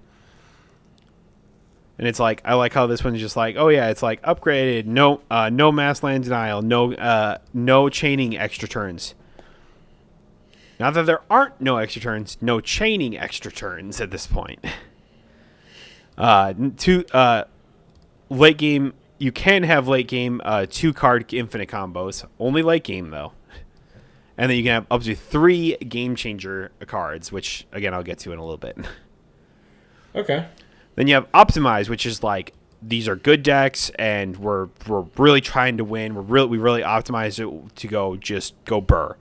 And it's like, I like how this one's just like, oh yeah, it's like upgraded, no mass land denial, no chaining extra turns. Not that there aren't no extra turns, no chaining extra turns at this point. Late game, you can have late game 2-card infinite combos, only late game though. And then you can have up to 3 game changer cards, which again I'll get to in a little bit. Okay. Then you have Optimize, which is like, these are good decks, and we're really trying to win. We really optimize it to go burr,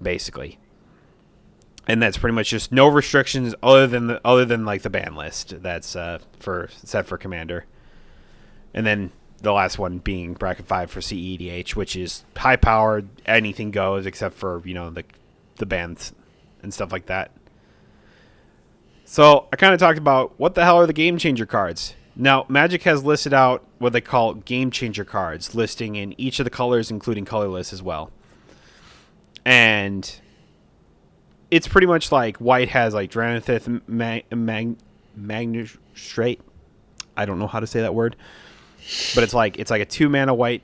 basically. And that's pretty much just no restrictions other than like the ban list that's set for Commander. And then the last one being Bracket 5 for CEDH, which is high powered, anything goes except for, you know, the bans and stuff like that. So I kind of talked about what the hell are the game changer cards. Now, Magic has listed out what they call game changer cards, listing in each of the colors, including colorless as well. And it's pretty much like white has like Dranithith Magistrate. I don't know how to say that word. But it's like a 2-mana white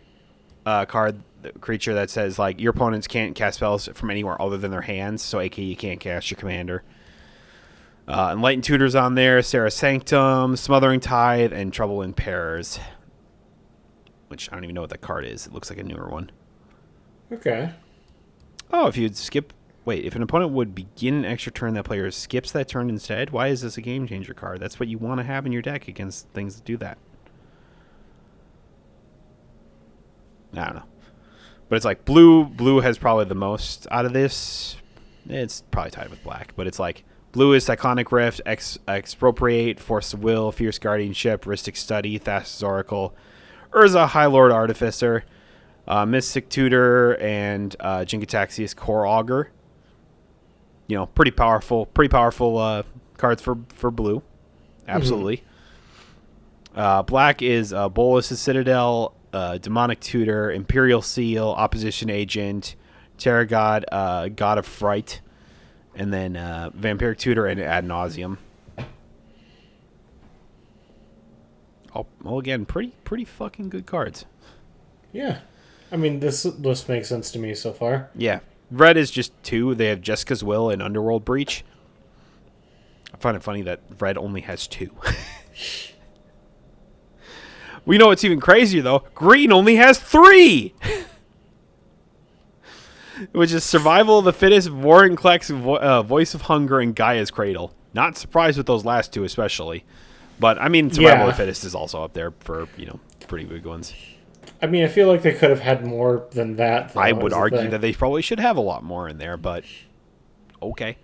card creature that says like your opponents can't cast spells from anywhere other than their hands, so aka you can't cast your commander. Enlightened Tutor's on there, Sarah Sanctum, Smothering Tithe, and Trouble in Pairs. Which I don't even know what that card is. It looks like a newer one. Okay. Oh, if you'd skip... Wait, if an opponent would begin an extra turn, that player skips that turn instead? Why is this a game changer card? That's what you want to have in your deck against things that do that. I don't know. But it's like blue. Blue has probably the most out of this. It's probably tied with black, but it's like blue is Cyclonic Rift, Expropriate, Force of Will, Fierce Guardianship, Rhystic Study, Thassa's Oracle, Urza, High Lord Artificer, Mystic Tutor, and Jin-Gitaxias Core Augur. You know, pretty powerful cards for blue. Absolutely. Black is Bolas' Citadel, Demonic Tutor, Imperial Seal, Opposition Agent, Terror God, God of Fright, and then Vampiric Tutor and Ad Nauseam. Oh, well, again, pretty fucking good cards. Yeah. I mean, this list makes sense to me so far. Yeah. Red is just 2. They have Jessica's Will and Underworld Breach. I find it funny that Red only has 2. We know what's even crazier, though. Green only has 3! Which is Survival of the Fittest, Warren Kleck's Voice of Hunger, and Gaia's Cradle. Not surprised with those last 2 especially. But, I mean, Survival of the Fittest is also up there for, pretty big ones. I mean, I feel like they could have had more than that. I would argue that they probably should have a lot more in there, but okay.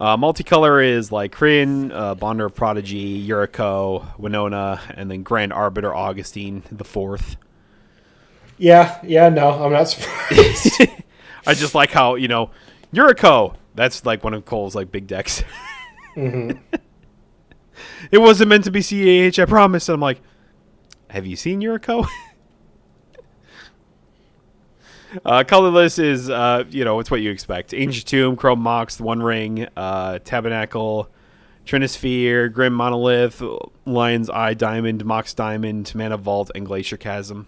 Multicolor is like Kryn, Bonder of Prodigy, Yuriko, Winona, and then Grand Arbiter Augustine the 4th. Yeah, no, I'm not surprised. I just like how, Yuriko, that's like one of Cole's like big decks. Mm-hmm. It wasn't meant to be CAH, I promise. And I'm like, have you seen Yuriko? Colorless is, it's what you expect. Ancient Tomb, Chrome Mox, One Ring, Tabernacle, Trinisphere, Grim Monolith, Lion's Eye Diamond, Mox Diamond, Mana Vault, and Glacier Chasm.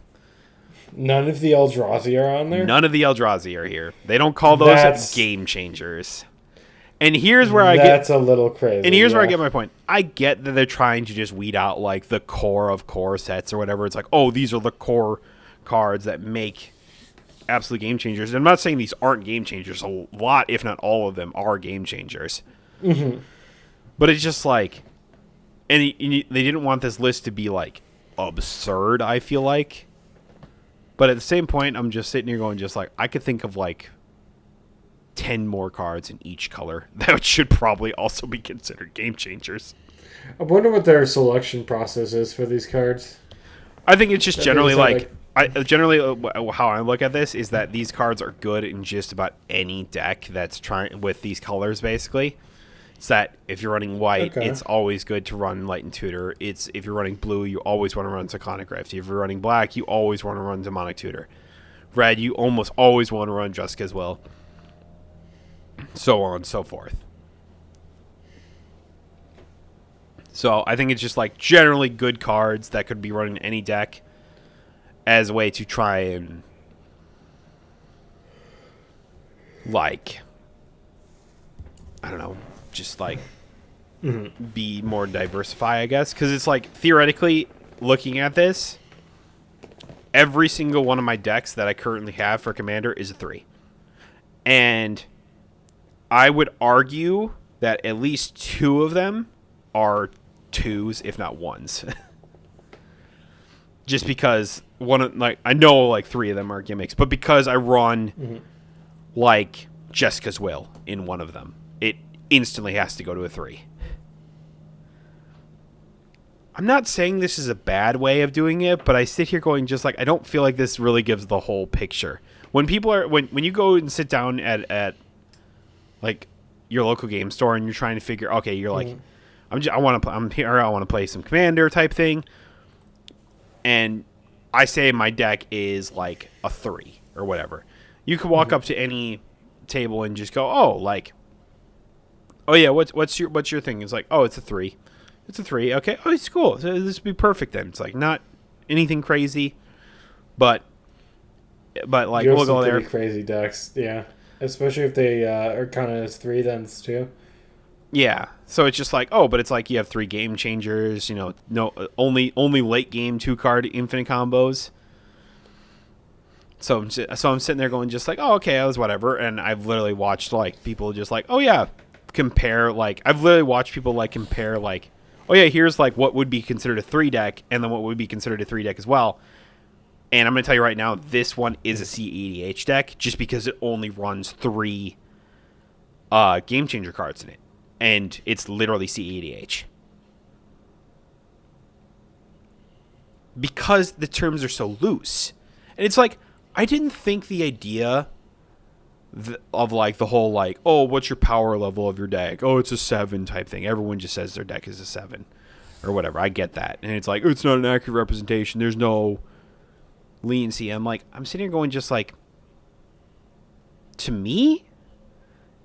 None of the Eldrazi are on there? None of the Eldrazi are here. They don't call those game changers. And here's where That's a little crazy. And here's where I get my point. I get that they're trying to just weed out, like, the core of core sets or whatever. It's like, oh, these are the core cards that make absolute game changers. And I'm not saying these aren't game changers. A lot, if not all of them, are game changers. Mm-hmm. But it's just like, and they didn't want this list to be like absurd, I feel like. But at the same point, I'm just sitting here going, just like, I could think of like 10 more cards in each color that should probably also be considered game changers. I wonder what their selection process is for these cards. I think it's just generally how I look at this is that these cards are good in just about any deck that's trying with these colors. Basically, it's that if you're running white, it's always good to run Light and Tutor. It's if you're running blue, you always want to run Saconic Rift. If you're running black, you always want to run Demonic Tutor. Red, you almost always want to run Jessica's Will. So on and so forth. So I think it's just like generally good cards that could be run in any deck as a way to try and like, I don't know, just like be more diversify, I guess. Because it's like theoretically looking at this, every single one of my decks that I currently have for Commander is a 3. And I would argue that at least 2 of them are 2s, if not 1s. Just because I know like 3 of them are gimmicks, but because I run like Jessica's Will in one of them, it instantly has to go to a 3. I'm not saying this is a bad way of doing it, but I sit here going just like, I don't feel like this really gives the whole picture. When people are when you go and sit down at like your local game store and you're trying to figure, okay, you're like, I'm here, I want to play some Commander type thing, and I say my deck is like a 3 or whatever. You could walk up to any table and just go, oh yeah, what's your thing? It's like, oh, it's a 3. It's a 3. Okay. Oh, it's cool. So this would be perfect then. It's like not anything crazy, but like we'll go there. Crazy decks, yeah. Especially if they are counted as 3, then it's 2. Yeah. So it's just like, oh, but it's like you have 3 game changers. No, only late game 2-card infinite combos. So I'm sitting there going just like, oh, okay, that was whatever. And I've literally watched like people just like, oh yeah, compare like I've literally watched people like compare like, oh yeah, here's like what would be considered a 3 deck, and then what would be considered a 3 deck as well. And I'm going to tell you right now, this one is a CEDH deck just because it only runs 3 game changer cards in it. And it's literally CEDH. Because the terms are so loose. And it's like, I didn't think the idea of like the whole like, oh, what's your power level of your deck? Oh, it's a 7 type thing. Everyone just says their deck is a 7. or whatever. I get that, and it's like, it's not an accurate representation. There's no leniency. I'm like, I'm sitting here going, just like, to me,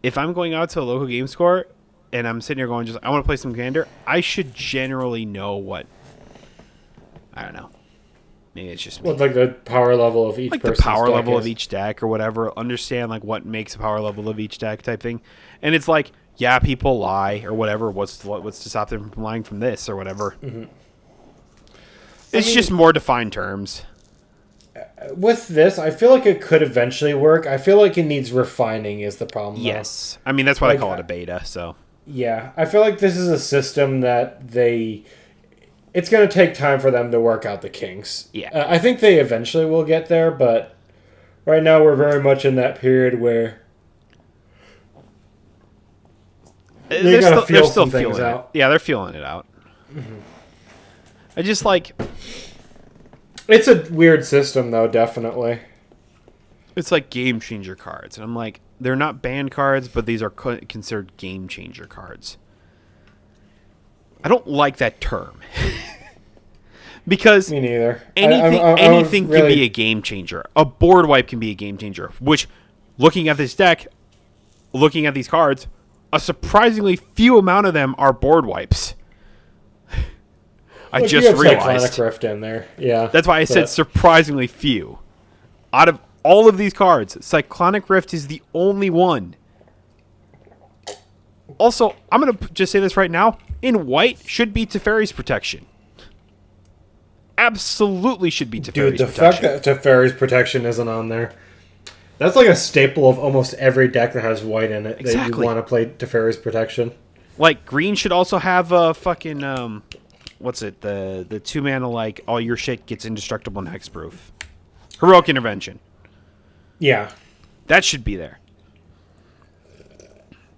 if I'm going out to a local game store and I'm sitting here going, just, I want to play some Commander, I should generally know what, I don't know. Maybe it's just me. What, like the power level of each like person's the power deck level is? of each deck or whatever. Understand like what makes a power level of each deck type thing. And it's like, yeah, people lie or whatever. What's to stop them from lying from this or whatever? Mm-hmm. It's just more defined terms. With this, I feel like it could eventually work. I feel like it needs refining is the problem. Yes. I mean, that's why Like, they call it a beta. So Yeah, I feel like this is a system that it's going to take time for them to work out the kinks. Yeah. I think they eventually will get there, but right now we're very much in that period where they're still some things feeling it. out. Yeah, they're feeling it out. Mm-hmm. I just like... It's a weird system, though, definitely. It's like game changer cards. And I'm like, they're not banned cards, but these are considered game changer cards. I don't like that term. Because me neither. Anything really... can be a game changer. A board wipe can be a game changer. Which, looking at this deck, looking at these cards, a surprisingly few amount of them are board wipes. I just realized. Cyclonic Rift in there. Yeah. That's why I said surprisingly few. Out of all of these cards, Cyclonic Rift is the only one. Also, I'm going to just say this right now. In white, should be Teferi's Protection. Absolutely should be Teferi's Protection. Dude, the fact that Teferi's Protection isn't on there. That's like a staple of almost every deck that has white in it. Exactly. That you want to play Teferi's Protection. Like, green should also have a fucking... what's it? The 2-mana, like, all your shit gets indestructible and hexproof. Heroic Intervention. Yeah. That should be there.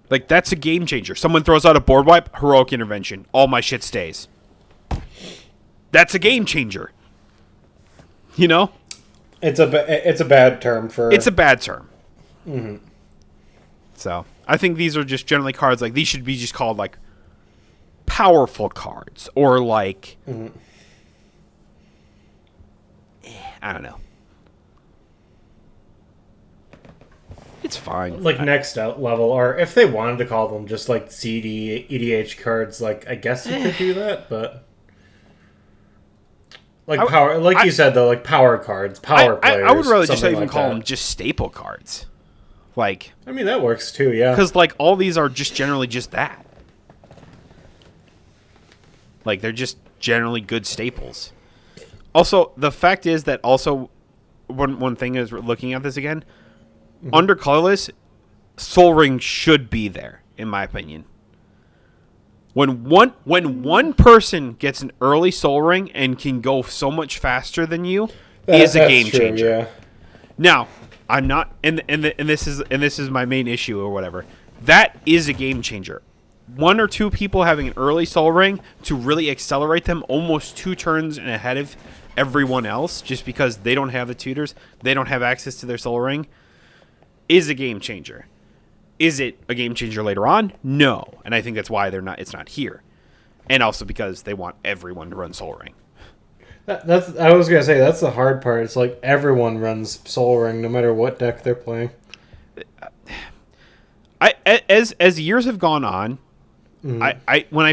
Like, that's a game changer. Someone throws out a board wipe, Heroic Intervention. All my shit stays. That's a game changer. You know? It's a bad term for... It's a bad term. Mm-hmm. So, I think these are just generally cards, like, these should be just called, like, powerful cards. Or, like... Mm-hmm. I don't know. It's fine. Like next out level, or if they wanted to call them just like CD, EDH cards, like I guess you could do that, but like power, like you said though, like power cards, power players. I would rather just even like call that. them just staple cards. Like, I mean that works too, yeah. Because like all these are just generally just that. Like they're just generally good staples. Also, the fact is that also one thing is looking at this again. Mm-hmm. Under colorless, Soul Ring should be there, in my opinion. When one person gets an early Soul Ring and can go so much faster than you, is a game changer. Yeah. Now, I'm not, and this is my main issue or whatever. That is a game changer. One or two people having an early Soul Ring to really accelerate them almost 2 turns and ahead of everyone else, just because they don't have the tutors, they don't have access to their Soul Ring, is a game changer. Is it a game changer later on? No. And I think that's why it's not here. And also because they want everyone to run Soul Ring. I was gonna say that's the hard part. It's like everyone runs Soul Ring no matter what deck they're playing. As years have gone on, mm-hmm. when we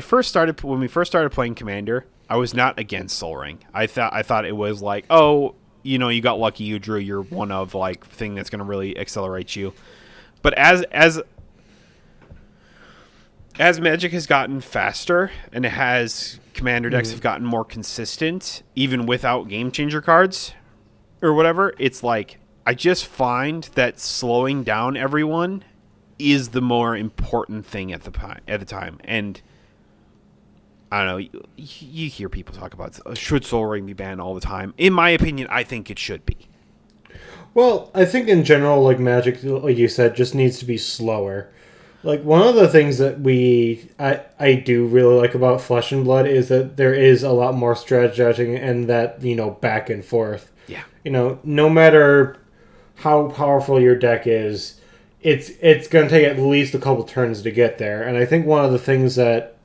first started playing Commander, I was not against Soul Ring. I thought it was like, oh, you know, you got lucky, you drew your one of like thing that's going to really accelerate you. But as Magic has gotten faster and Commander decks have gotten more consistent, even without game changer cards or whatever, it's like I just find that slowing down everyone is the more important thing at the time. And I don't know, you hear people talk about, should Soul Ring be banned all the time? In my opinion, I think it should be. Well, I think in general, like Magic, like you said, just needs to be slower. Like, one of the things that I do really like about Flesh and Blood is that there is a lot more strategizing and that, you know, back and forth. Yeah. You know, no matter how powerful your deck is, it's going to take at least a couple turns to get there. And I think one of the things that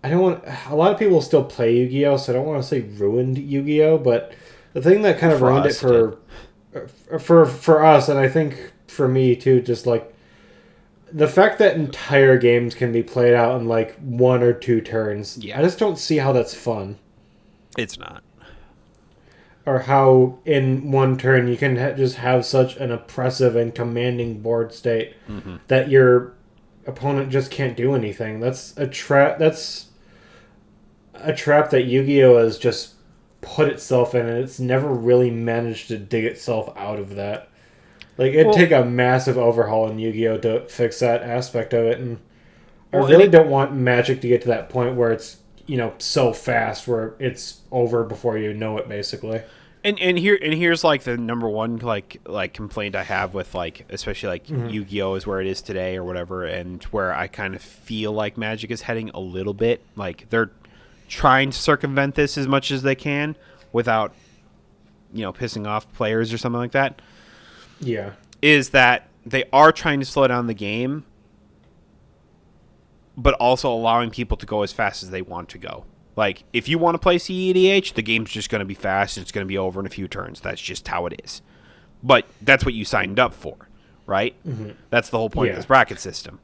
I don't want. A lot of people still play Yu-Gi-Oh, so I don't want to say ruined Yu-Gi-Oh, but the thing that kind of ruined it for us, and I think for me too, just like the fact that entire games can be played out in like 1 or 2 turns. Yeah. I just don't see how that's fun. It's not. Or how in 1 turn you can just have such an oppressive and commanding board state that your opponent just can't do anything. That's a trap. That's a trap that Yu-Gi-Oh has just put itself in, and it's never really managed to dig itself out of that. Like, it'd take a massive overhaul in Yu-Gi-Oh to fix that aspect of it, and I really don't want Magic to get to that point where it's, so fast where it's over before you know it, basically. And here's like the number one like complaint I have with like especially like Yu-Gi-Oh is where it is today or whatever, and where I kind of feel like Magic is heading a little bit like they're trying to circumvent this as much as they can without pissing off players or something like that. Yeah, is that they are trying to slow down the game, but also allowing people to go as fast as they want to go. Like, if you want to play CEDH, the game's just going to be fast and it's going to be over in a few turns. That's just how it is. But that's what you signed up for, right? Mm-hmm. That's the whole point of this bracket system.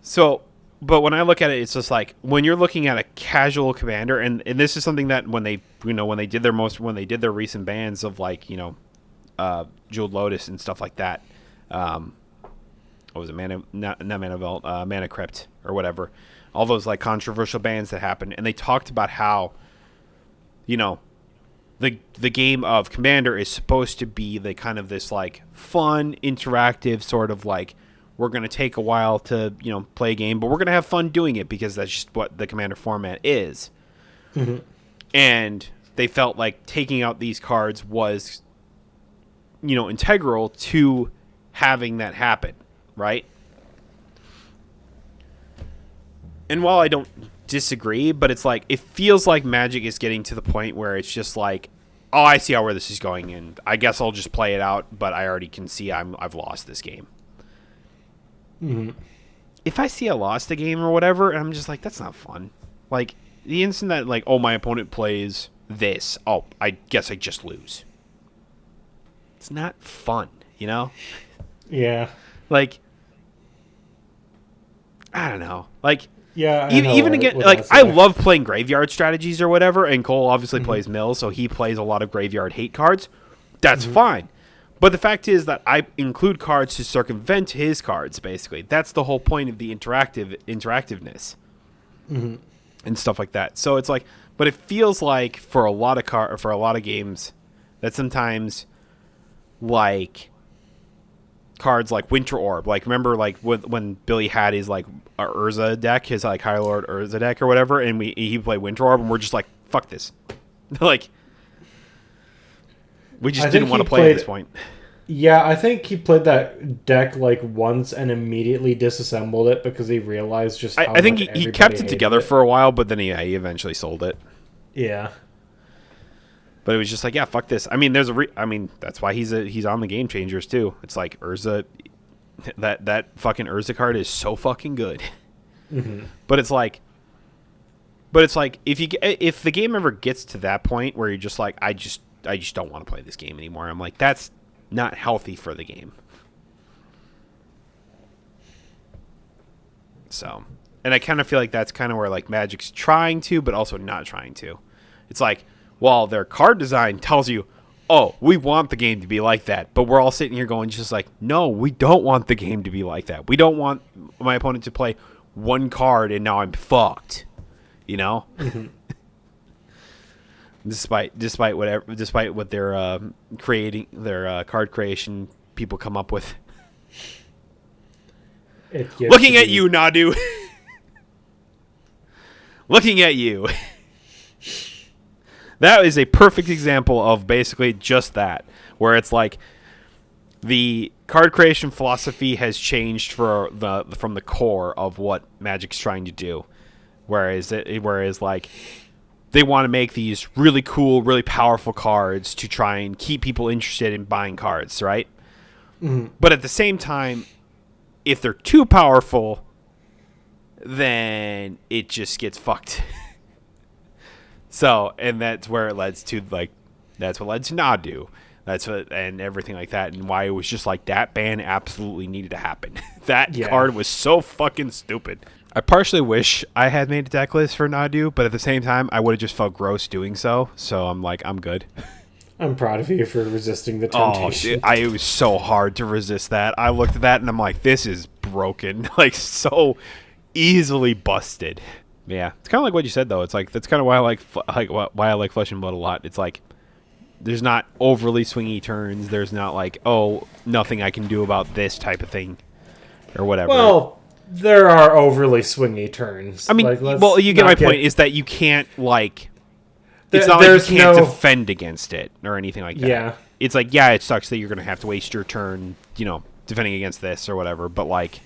So, but when I look at it, it's just like when you're looking at a casual commander, and this is something that when they did their recent bans of like Jeweled Lotus and stuff like that, what was it, Mana Crypt or whatever. All those like controversial bans that happened, and they talked about how, the game of Commander is supposed to be the kind of this like fun, interactive sort of like we're gonna take a while to play a game, but we're gonna have fun doing it because that's just what the Commander format is. Mm-hmm. And they felt like taking out these cards was, integral to having that happen, right? And while I don't disagree, but it's like it feels like Magic is getting to the point where it's just like, oh, I see where this is going, and I guess I'll just play it out, but I already can see I've lost this game. Mm-hmm. If I see I lost the game or whatever, I'm just like, that's not fun. Like, the instant that, like, oh, my opponent plays this, oh, I guess I just lose. It's not fun, Yeah. Like, I don't know. Like, yeah, even again, like I love playing graveyard strategies or whatever, and Cole obviously plays Mill, so he plays a lot of graveyard hate cards. That's fine. But the fact is that I include cards to circumvent his cards, basically. That's the whole point of the interactiveness and stuff like that. So it's like, but it feels like for a lot of games that sometimes like cards like Winter Orb, like remember like when Billy had his like Urza deck, his like High Lord Urza deck or whatever, and he played Winter Orb, and we're just like, fuck this. Like, we just didn't want to play at this point. Yeah, I think he played that deck like once and immediately disassembled it because he realized just how I think he kept it together for a while, but then he eventually sold it. Yeah. But it was just like, yeah, fuck this. I mean, that's why he's on the Game Changers too. It's like Urza, that fucking Urza card is so fucking good. Mm-hmm. But it's like if the game ever gets to that point where you're just like, I just don't want to play this game anymore. I'm like, that's not healthy for the game. So, and I kind of feel like that's kind of where like Magic's trying to, but also not trying to. It's like, well, their card design tells you, oh, we want the game to be like that. But we're all sitting here going just like, no, we don't want the game to be like that. We don't want my opponent to play one card and now I'm fucked. Mm-hmm. Despite what they're creating, their card creation people come up with. Looking at you, Nadu. Looking at you. That is a perfect example of basically just that, where it's like the card creation philosophy has changed from the core of what Magic's trying to do, whereas like they want to make these really cool, really powerful cards to try and keep people interested in buying cards, right? Mm-hmm. But at the same time, if they're too powerful, then it just gets fucked. So, and that's where it leads to, like, that's what led to Nadu. That's what, and everything like that, and why it was just like that ban absolutely needed to happen. That card was so fucking stupid. I partially wish I had made a deck list for Nadu, but at the same time, I would have just felt gross doing so. So I'm like, I'm good. I'm proud of you for resisting the temptation. It was so hard to resist that. I looked at that and I'm like, this is broken, like so easily busted. Yeah, it's kind of like what you said though. It's like that's kind of why I like Flesh and Blood a lot. It's like there's not overly swingy turns. There's not like, oh, nothing I can do about this type of thing or whatever. Well, there are overly swingy turns. I mean, well, you get my point. Is that you can't like. It's not like you can't defend against it or anything like that. Yeah. It's like, yeah, it sucks that you're going to have to waste your turn, defending against this or whatever. But, like,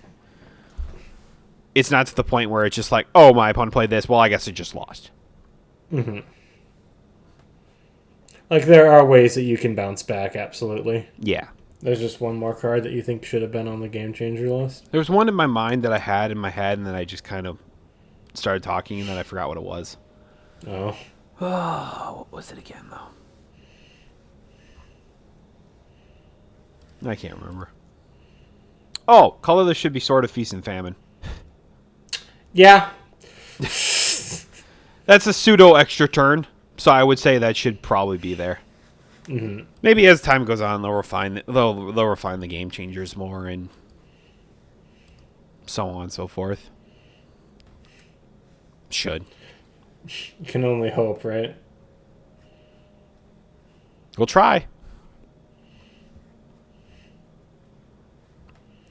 it's not to the point where it's just like, oh, my opponent played this. Well, I guess it just lost. Mm-hmm. Like, there are ways that you can bounce back, absolutely. Yeah. There's just one more card that you think should have been on the Game Changer list? There was one in my mind that I had in my head, and then I just kind of started talking, and then I forgot what it was. Oh. Oh, what was it again, though? I can't remember. Oh, colorless should be Sword of Feast and Famine. Yeah. That's a pseudo extra turn, so I would say that should probably be there. Mm-hmm. Maybe as time goes on, they'll refine the game changers more and so on and so forth. Should. You can only hope, right? We'll try.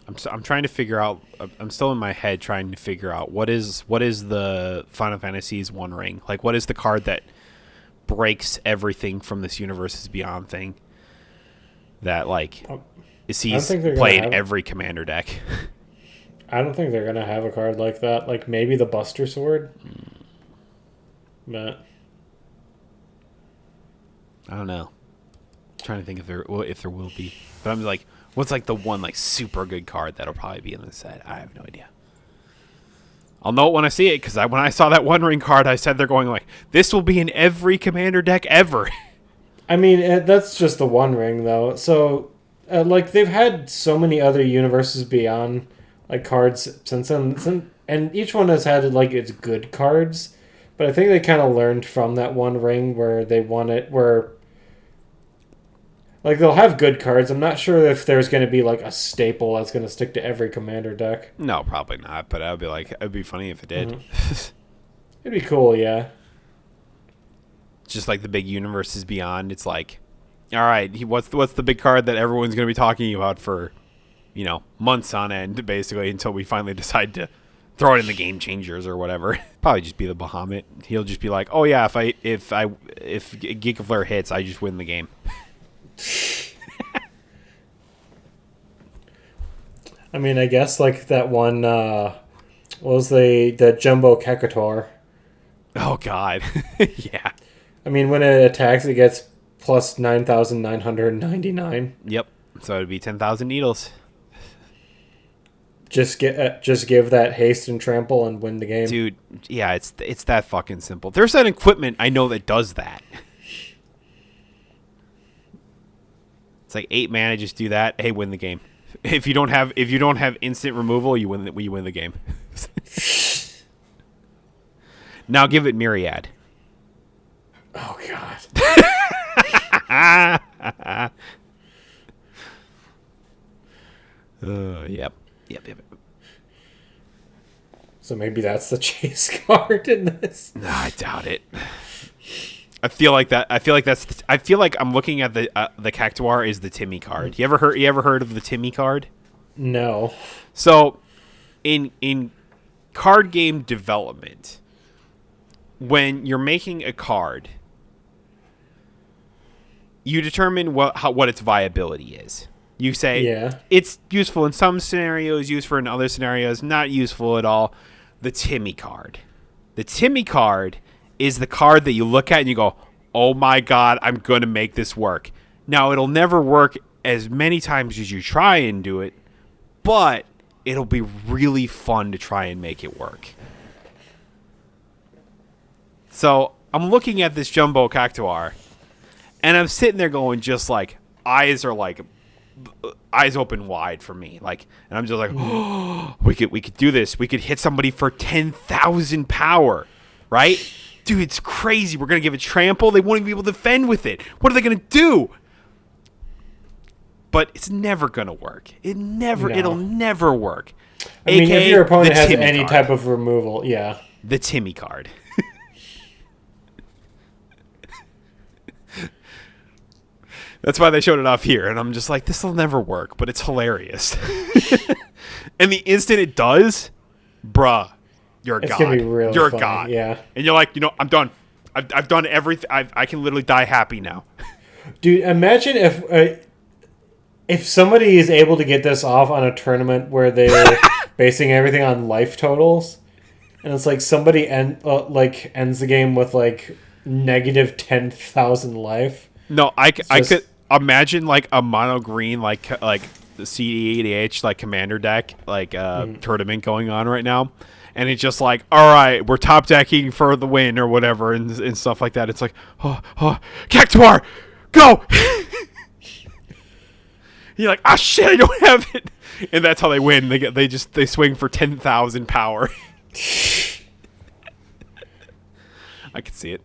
I'm trying to figure out. I'm still in my head trying to figure out what is the Final Fantasy's One Ring. Like, what is the card that breaks everything from this Universes Beyond thing? That like sees play in every commander deck. I don't think they're gonna have a card like that. Like maybe the Buster Sword. But I don't know. I'm trying to think if there will be. But I'm like, what's like the one like super good card that'll probably be in the set? I have no idea. I'll know it when I see it, because when I saw that One Ring card, I said they're going like, this will be in every commander deck ever. I mean, that's just the One Ring though. So like they've had so many other Universes Beyond like cards since then, and each one has had like its good cards. But I think they kind of learned from that One Ring where they want it, where like they'll have good cards. I'm not sure if there's going to be like a staple that's going to stick to every commander deck. No, probably not. But it'd be funny if it did. Mm-hmm. It'd be cool, yeah. Just like the big Universes Beyond. It's like, all right, what's the big card that everyone's going to be talking about for, months on end, basically, until we finally decide to throw it in the Game Changers or whatever. Probably just be the Bahamut. He'll just be like, oh yeah, if Geek of Flare hits, I just win the game. I mean, I guess like that one. What was the Jumbo Kekator? Oh God, yeah. I mean, when it attacks, it gets plus 9,999. Yep. So it'd be 10,000 needles. Just give that haste and trample and win the game. Dude, yeah, it's that fucking simple. There's an equipment I know that does that. It's like 8 mana, just do that. Hey, win the game. If you don't have instant removal, you win the game. Now give it Myriad. Oh God. Yep. So maybe that's the chase card in this. No, I doubt it. I feel like I'm looking at the Cactuar is the Timmy card. You ever heard of the Timmy card? No. So, in card game development, when you're making a card, you determine what its viability is. You say it's useful in some scenarios, useful in other scenarios, not useful at all. The Timmy card. The Timmy card is the card that you look at and you go, oh my God, I'm going to make this work. Now, it'll never work as many times as you try and do it, but it'll be really fun to try and make it work. So I'm looking at this Jumbo Cactuar, and I'm sitting there going, just like, eyes open wide for me, like, and I'm just like, oh, we could do this. We could hit somebody for 10,000 power, right? Dude, it's crazy. We're gonna give it trample. They won't even be able to defend with it. What are they gonna do? But it's never gonna work. It'll never work. I mean, if your opponent has Timmy any card. type of removal, yeah. The Timmy card. That's why they showed it off here, and I'm just like, this will never work, but it's hilarious. And the instant it does, bruh, you're a god. It's gonna be really you're funny, a god. yeah. And you're like, I'm done. I've done everything. I can literally die happy now. Dude, imagine if somebody is able to get this off on a tournament where they're basing everything on life totals, and it's like somebody ends the game with like negative 10,000 life. No, I could imagine like a mono green like the CD EDH like commander deck tournament going on right now, and it's just like, all right, we're top decking for the win or whatever and stuff like that. It's like, oh Cactuar, go. You're like, ah, shit, I don't have it, and that's how they win. They swing for 10,000 power. I can see it.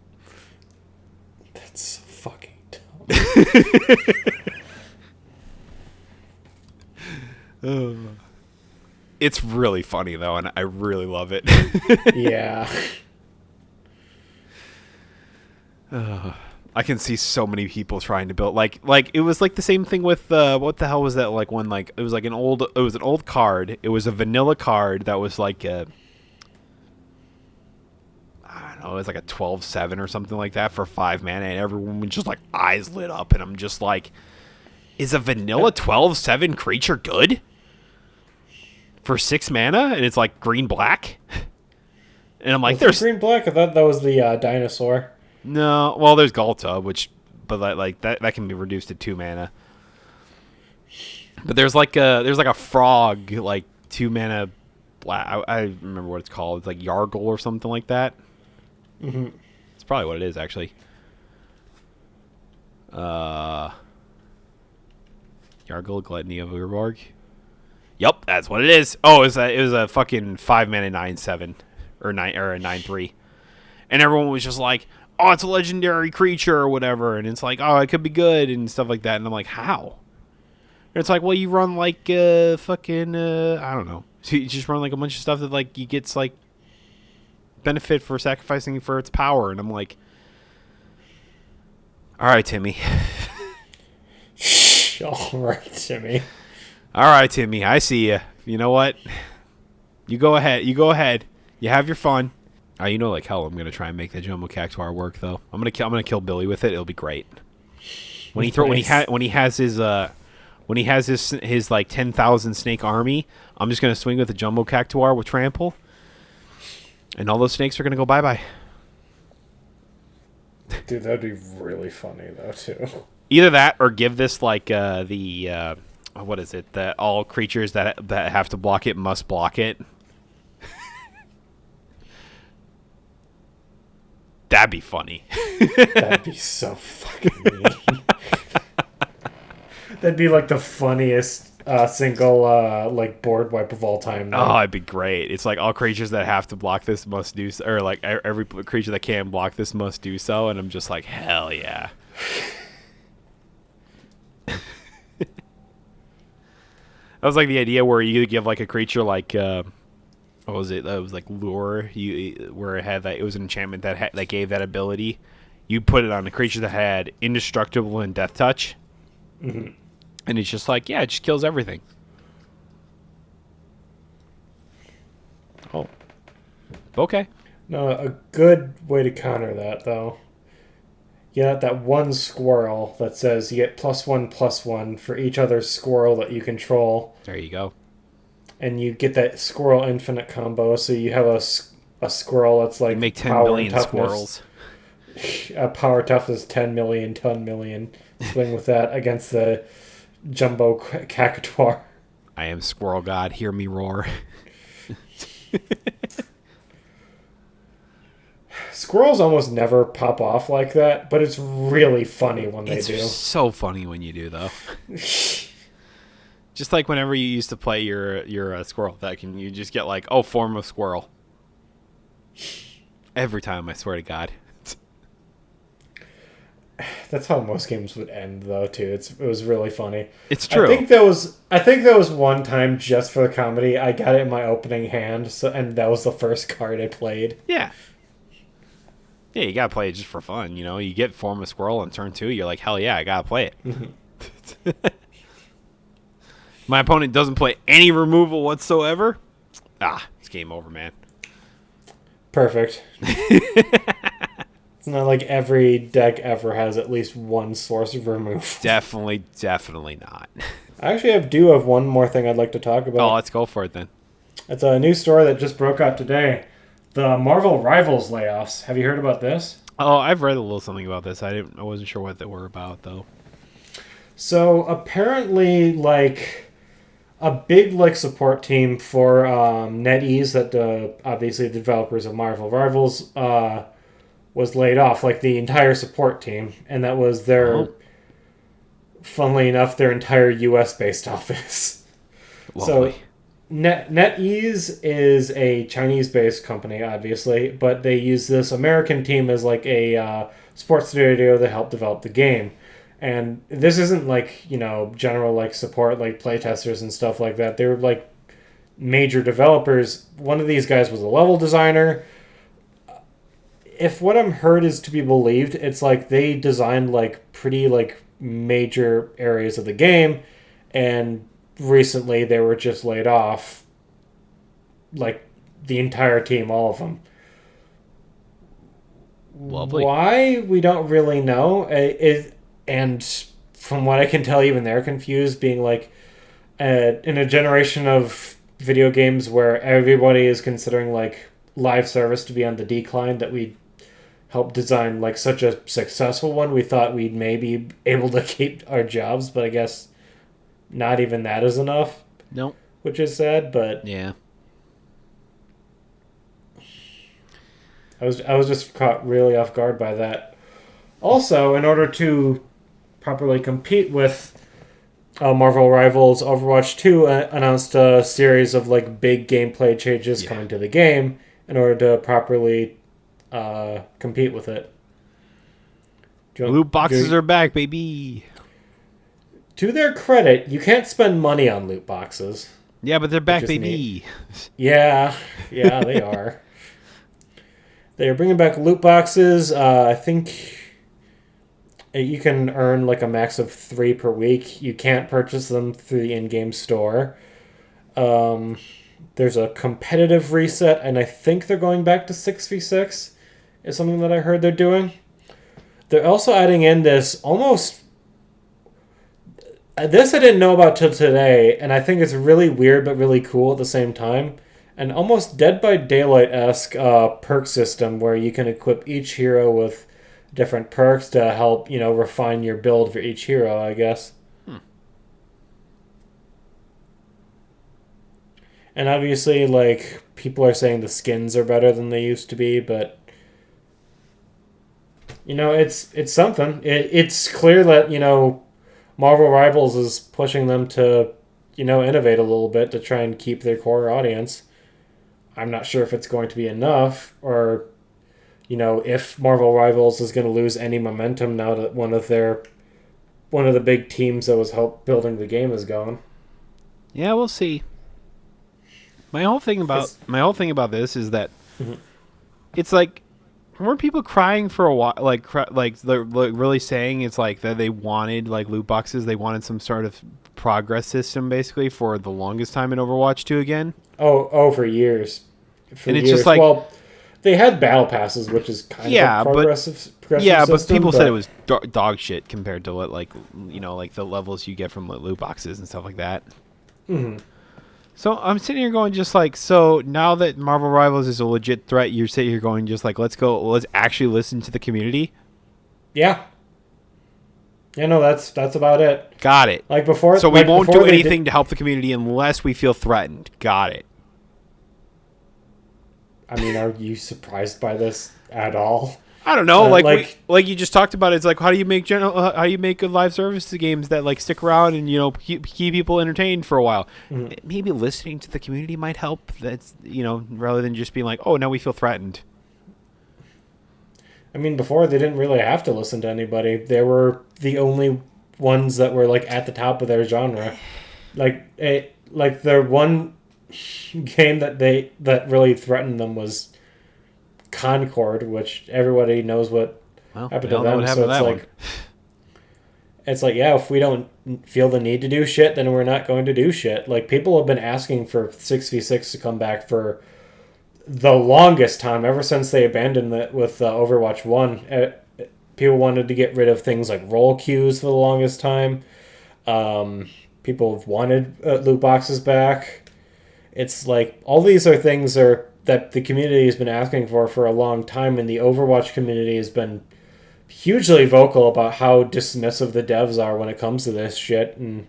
That's so fucking dumb. It's really funny though, and I really love it. Yeah. I can see so many people trying to build like it was like the same thing with what the hell was that, like when like it was an old card. It was a vanilla card that was like I don't know, it was like a 12/7 or something like that for 5 mana, and everyone was just like eyes lit up, and I'm just like, is a vanilla 12/7 creature good for 6 mana? And it's like green black. And I'm like, there's green black. I thought that was the dinosaur. No, well, there's Galta, but that can be reduced to 2 mana. But there's like a frog, like 2 mana black. I remember what it's called. It's like Yargle or something like that. Mm-hmm. It's probably what it is, actually. Yargle, Gluttony of Urborg. Yep, that's what it is. Oh, it was a fucking 5 mana 9/7 or a 9/3, and everyone was just like, oh, it's a legendary creature or whatever, and it's like, oh, it could be good and stuff like that, and I'm like, how? And it's like, well, you run like I don't know, so you just run like a bunch of stuff that like you gets like benefit for sacrificing for its power, and I'm like, all right, Timmy. All right, Timmy. All right, Timmy, I see you. You know what? You go ahead. You have your fun. You know, like hell, I'm gonna try and make the Jumbo Cactuar work, though. I'm gonna kill Billy with it. It'll be great. When he has his like 10,000 snake army, I'm just gonna swing with the Jumbo Cactuar with trample, and all those snakes are gonna go bye bye. Dude, that'd be really funny though too. Either that, or give this like what is it? That all creatures that have to block it must block it. That'd be funny. That'd be so fucking mean. That'd be like the funniest single like board wipe of all time. Though. Oh, it'd be great. It's like all creatures that have to block this must do so, or like every creature that can block this must do so, and I'm just like, hell yeah. That was like the idea where you give like a creature like what was it? That was like lure. Where it had that, it was an enchantment that gave that ability. You put it on a creature that had indestructible and death touch, and it's just like, yeah, it just kills everything. Oh, okay. No, a good way to counter that though. You got that one squirrel that says you get +1/+1 for each other squirrel that you control. There you go. And you get that squirrel infinite combo, so you have a squirrel that's like you make 10 power million and squirrels. Power toughness 10 million, 10 million. Swing with that against the Jumbo Cactuar. I am Squirrel God. Hear me roar. Squirrels almost never pop off like that, but it's really funny when they do. It's so funny when you do, though. Just like whenever you used to play your squirrel deck, and you just get like, oh, form of squirrel. Every time, I swear to God. That's how most games would end, though. Too. It was really funny. It's true. I think there was one time just for the comedy. I got it in my opening hand, and that was the first card I played. Yeah. Yeah, you gotta play it just for fun. You know, you get form of squirrel on turn 2. You're like, hell yeah, I gotta play it. Mm-hmm. My opponent doesn't play any removal whatsoever. It's game over, man. Perfect. It's not like every deck ever has at least one source of remove. Definitely not. I actually do have one more thing I'd like to talk about. Oh, let's go for it then. It's a new story that just broke out today. The Marvel Rivals layoffs. Have you heard about this? Oh, I've read a little something about this. I wasn't sure what they were about, though. So apparently, like, a big support team for NetEase, that obviously the developers of Marvel Rivals, was laid off. Like the entire support team, and that was funnily enough, their entire U.S. based office. Lovely. So NetEase is a Chinese-based company, obviously, but they use this American team as like a sports studio to help develop the game. And this isn't general support, like playtesters and stuff like that. They were like major developers. One of these guys was a level designer. If what I'm heard is to be believed, it's like they designed pretty major areas of the game, and recently they were just laid off, like the entire team, all of them. Lovely. Why? We don't really know. And from what I can tell, even they're confused, being in a generation of video games where everybody is considering live service to be on the decline, that we helped design such a successful one. We thought we'd maybe be able to keep our jobs, but I guess not even that is enough. Nope. Which is sad, but yeah. I was just caught really off guard by that. Also, in order to properly compete with Marvel Rivals, Overwatch 2 announced a series of big gameplay changes coming to the game in order to properly compete with it. Loot boxes are back, baby. To their credit, you can't spend money on loot boxes. Yeah, but they're back, baby. Yeah, they are. They are bringing back loot boxes. I think you can earn a max of 3 per week. You can't purchase them through the in-game store. There's a competitive reset, and I think they're going back to 6v6 is something that I heard they're doing. They're also adding in this almost... This I didn't know about till today, and I think it's really weird but really cool at the same time. An almost Dead by Daylight-esque perk system where you can equip each hero with different perks to help, refine your build for each hero, I guess. And obviously, people are saying the skins are better than they used to be, but it's something. It's clear that, Marvel Rivals is pushing them to, innovate a little bit to try and keep their core audience. I'm not sure if it's going to be enough, or, if Marvel Rivals is going to lose any momentum now that one of the big teams that was help building the game is gone. Yeah, we'll see. My whole thing about this is that it's weren't people crying for a while, really saying it's that they wanted loot boxes, they wanted some sort of progress system basically for the longest time in Overwatch 2 again. For years. And it's just they had battle passes, which is kind of a progressive system, but people said it was dog shit compared to the levels you get from loot boxes and stuff like that. Mm-hmm. So I'm sitting here going so now that Marvel Rivals is a legit threat, you're sitting here going let's actually listen to the community. Yeah. Yeah, no, that's about it. Got it. Like before, So we like won't before do they anything to help the community unless we feel threatened. Got it. I mean, are you surprised by this at all? I don't know, Like, like you just talked about. It's like how do you make how do you make good live service games that like stick around and keep people entertained for a while? Maybe listening to the community might help. That's rather than just being like, oh, now we feel threatened. I mean, before they didn't really have to listen to anybody. They were the only ones that were like at the top of their genre. Like the one game that really threatened them was Concord, which everybody knows what happened to them. So it's like, yeah, if we don't feel the need to do shit, then we're not going to do shit. Like, people have been asking for 6v6 to come back for the longest time, ever since they abandoned it with Overwatch 1. People wanted to get rid of things like role queues for the longest time. People have wanted loot boxes back. It's like, all these are things that the community has been asking for a long time, and the Overwatch community has been hugely vocal about how dismissive the devs are when it comes to this shit. And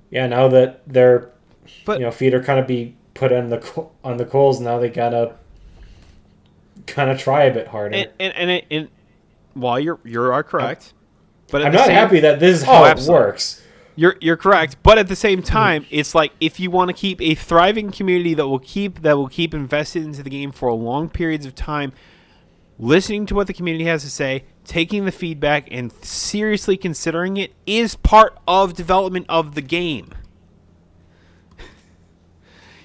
yeah, now that their feet are kind of be put on the coals, now they gotta kind of try a bit harder. And while you are correct, but I'm not happy that this is how it works. You're correct, but at the same time, it's like if you want to keep a thriving community that will keep invested into the game for long periods of time, listening to what the community has to say, taking the feedback, and seriously considering it is part of development of the game.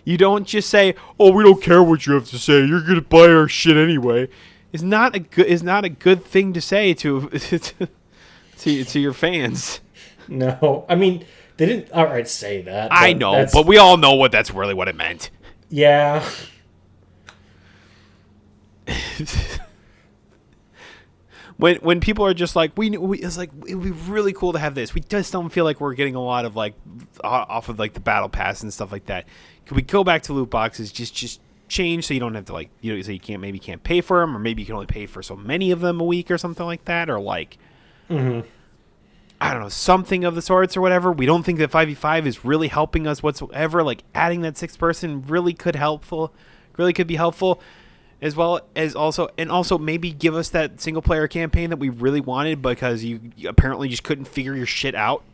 You don't just say, "Oh, we don't care what you have to say. You're gonna buy our shit anyway." It's not a good thing to say to your fans. No, I mean, they didn't outright say that. I know, but we all know that's really what it meant. Yeah. When people are just like, it's like, it would be really cool to have this. We just don't feel like we're getting a lot of like off of like the battle pass and stuff like that. Could we go back to loot boxes? Just change so you don't have to like so you can't pay for them, or maybe you can only pay for so many of them a week or something like that, or like. Mm-hmm. I don't know, something of the sorts or whatever. We don't think that 5v5 is really helping us whatsoever. Like, adding that sixth person really could be helpful, as well as also maybe give us that single player campaign that we really wanted because you apparently just couldn't figure your shit out.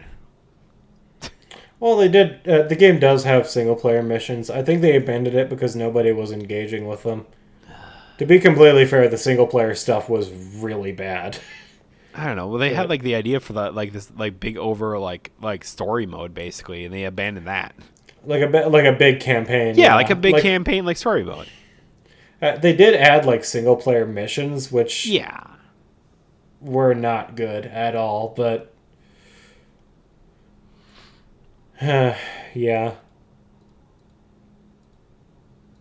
Well, they did. The game does have single player missions. I think they abandoned it because nobody was engaging with them. To be completely fair, the single player stuff was really bad. I don't know. Well, they had like the idea for that, like this, like big over, like story mode basically, and they abandoned that. Like a big campaign. Yeah, like a big campaign, like story mode. They did add like single player missions, which were not good at all. But yeah,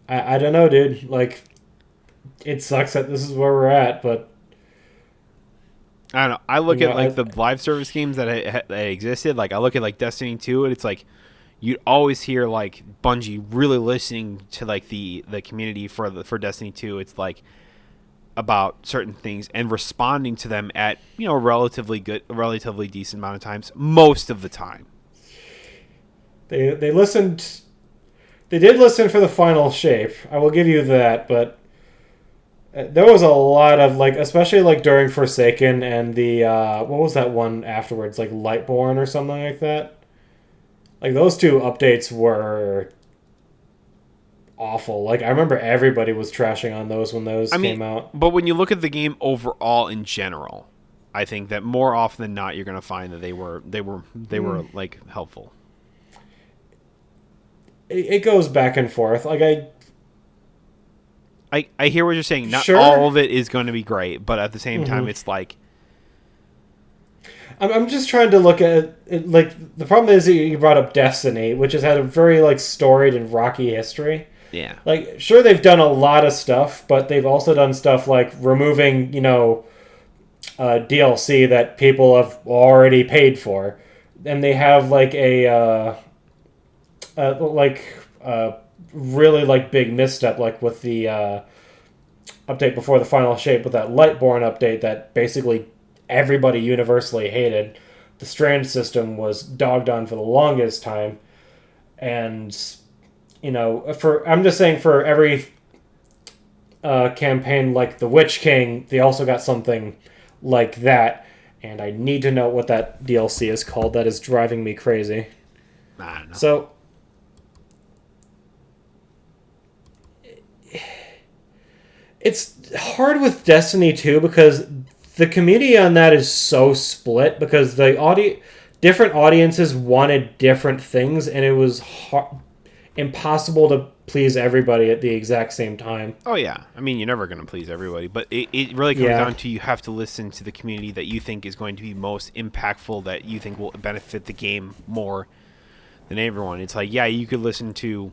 I don't know, dude. Like, it sucks that this is where we're at, but. I don't know. I look at like the live service games that existed. Like, I look at like Destiny 2, and it's like you'd always hear like Bungie really listening to like the community for Destiny 2. It's like about certain things and responding to them at a relatively decent amount of times most of the time. They listened. They did listen for the final shape. I will give you that, but. There was a lot of, like, especially, like, during Forsaken and the, what was that one afterwards? Like, Lightborn or something like that? Like, those two updates were awful. Like, I remember everybody was trashing on those when those came out. But when you look at the game overall in general, I think that more often than not, you're going to find that they were like, helpful. It goes back and forth. Like, I hear what you're saying. Not all of it is going to be great, but at the same time, it's like... I'm just trying to look at it. Like, the problem is that you brought up Destiny, which has had a very, like, storied and rocky history. Yeah. Like, sure, they've done a lot of stuff, but they've also done stuff like removing, DLC that people have already paid for. And they have, like, really like big misstep, like with the update before the final shape, with that Lightborn update that basically everybody universally hated. The strand system was dogged on for the longest time, and I'm just saying for every campaign like the Witch King, they also got something like that, and I need to know what that DLC is called. That is driving me crazy. I don't know. So it's hard with Destiny 2 because the community on that is so split because different audiences wanted different things, and it was impossible to please everybody at the exact same time. Oh, yeah. I mean, you're never going to please everybody, but it really comes down to you have to listen to the community that you think is going to be most impactful, that you think will benefit the game more than everyone. It's like, yeah, you could listen to,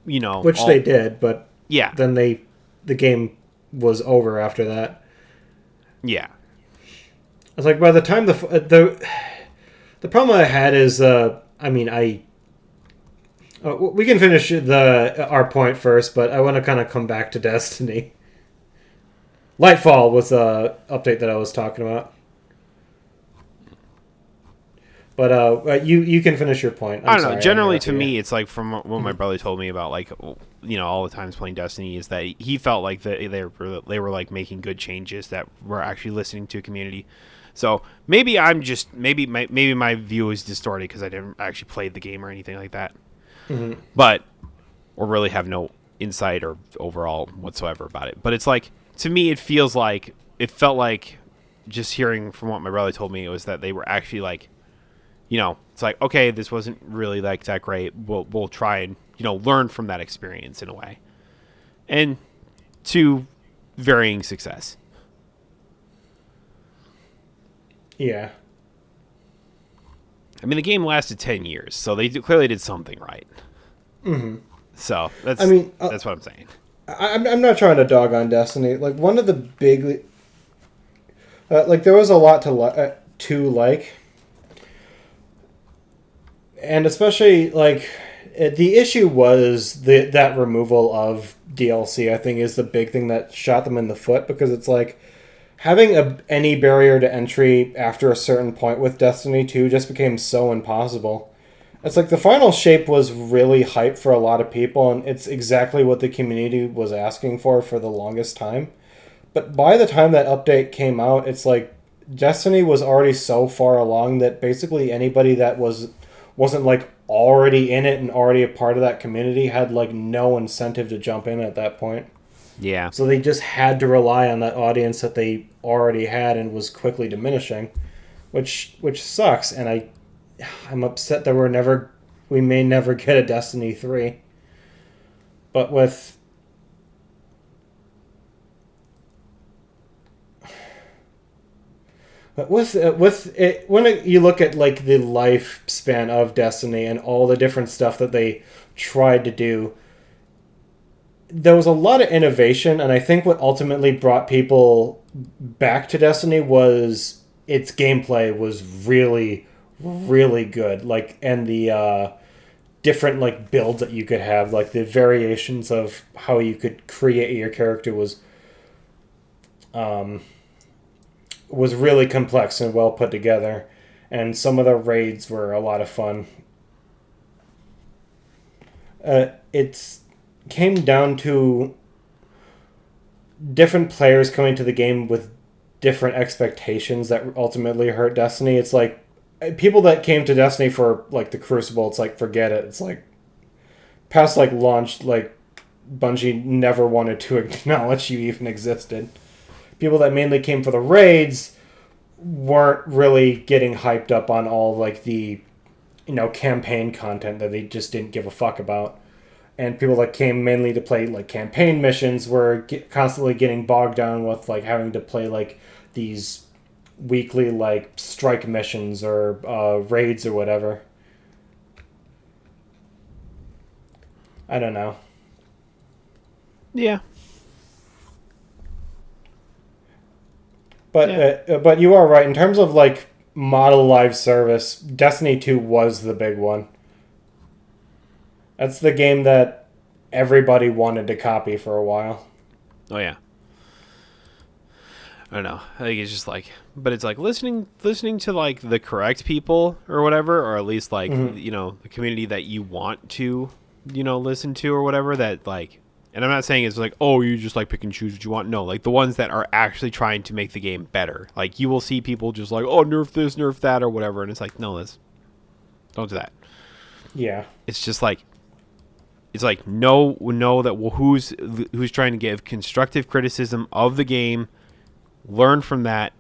Which they did, but yeah, then the game was over after that. Yeah. I was like, by the time the problem I had is, we can finish our point first, but I want to kind of come back to Destiny. Lightfall was the update that I was talking about. But you can finish your point. I don't know. Generally, to me, it's like from what my brother told me about, like, all the times playing Destiny, is that he felt like they were like making good changes that were actually listening to a community. So maybe maybe my view is distorted because I didn't actually play the game or anything like that. Mm-hmm. But or really have no insight or overall whatsoever about it. But it's like, to me, it felt like just hearing from what my brother told me, it was that they were actually like, it's like, okay, this wasn't really like that great. We'll try and learn from that experience in a way, and to varying success. Yeah. I mean, the game lasted 10 years, so they clearly did something right. Mm-hmm. So that's what I'm saying. I'm not trying to dog on Destiny. Like, one of the big, there was a lot to like, and especially the issue was that removal of DLC. I think is the big thing that shot them in the foot, because it's like having any barrier to entry after a certain point with Destiny 2 just became so impossible. It's like the final shape was really hype for a lot of people, and it's exactly what the community was asking for the longest time. But by the time that update came out, it's like Destiny was already so far along that basically anybody that wasn't like already in it and already a part of that community had like no incentive to jump in at that point. Yeah. So they just had to rely on that audience that they already had and was quickly diminishing, which sucks. And I'm upset that we may never get a Destiny 3. But with it, when you look at like the lifespan of Destiny and all the different stuff that they tried to do, there was a lot of innovation, and I think what ultimately brought people back to Destiny was its gameplay was really, really good. Like, and the different like builds that you could have, like the variations of how you could create your character was really complex and well put together, and some of the raids were a lot of fun. It's came down to different players coming to the game with different expectations that ultimately hurt Destiny. It's like people that came to Destiny for like the Crucible, it's like forget it. It's like past like launch, like Bungie never wanted to acknowledge you even existed. People that mainly came for the raids weren't really getting hyped up on all like the campaign content that they just didn't give a fuck about. And people that came mainly to play like campaign missions were constantly getting bogged down with like having to play like these weekly like strike missions or raids or whatever. I don't know. Yeah. But you are right in terms of like model live service. Destiny 2 was the big one. That's the game that everybody wanted to copy for a while. Oh, yeah. I don't know. I think it's just like, but it's like listening to like the correct people or whatever, or at least like the community that you want to listen to or whatever. That like, and I'm not saying it's like, oh, you just like pick and choose what you want. No, like the ones that are actually trying to make the game better. Like you will see people just like, oh, nerf this, nerf that, or whatever, and it's like, no, don't do that. Yeah. It's just like, it's like know that who's trying to give constructive criticism of the game. Learn from that,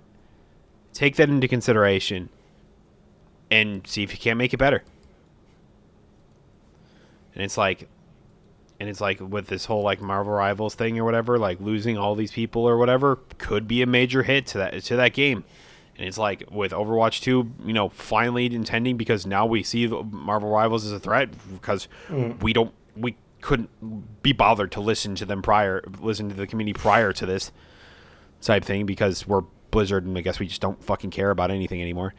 take that into consideration, and see if you can't make it better. And it's like with this whole like Marvel Rivals thing or whatever, like losing all these people or whatever could be a major hit to that game. And it's like with Overwatch 2, finally intending, because now we see Marvel Rivals as a threat because we couldn't be bothered to listen to the community prior to this type thing because we're Blizzard and I guess we just don't fucking care about anything anymore.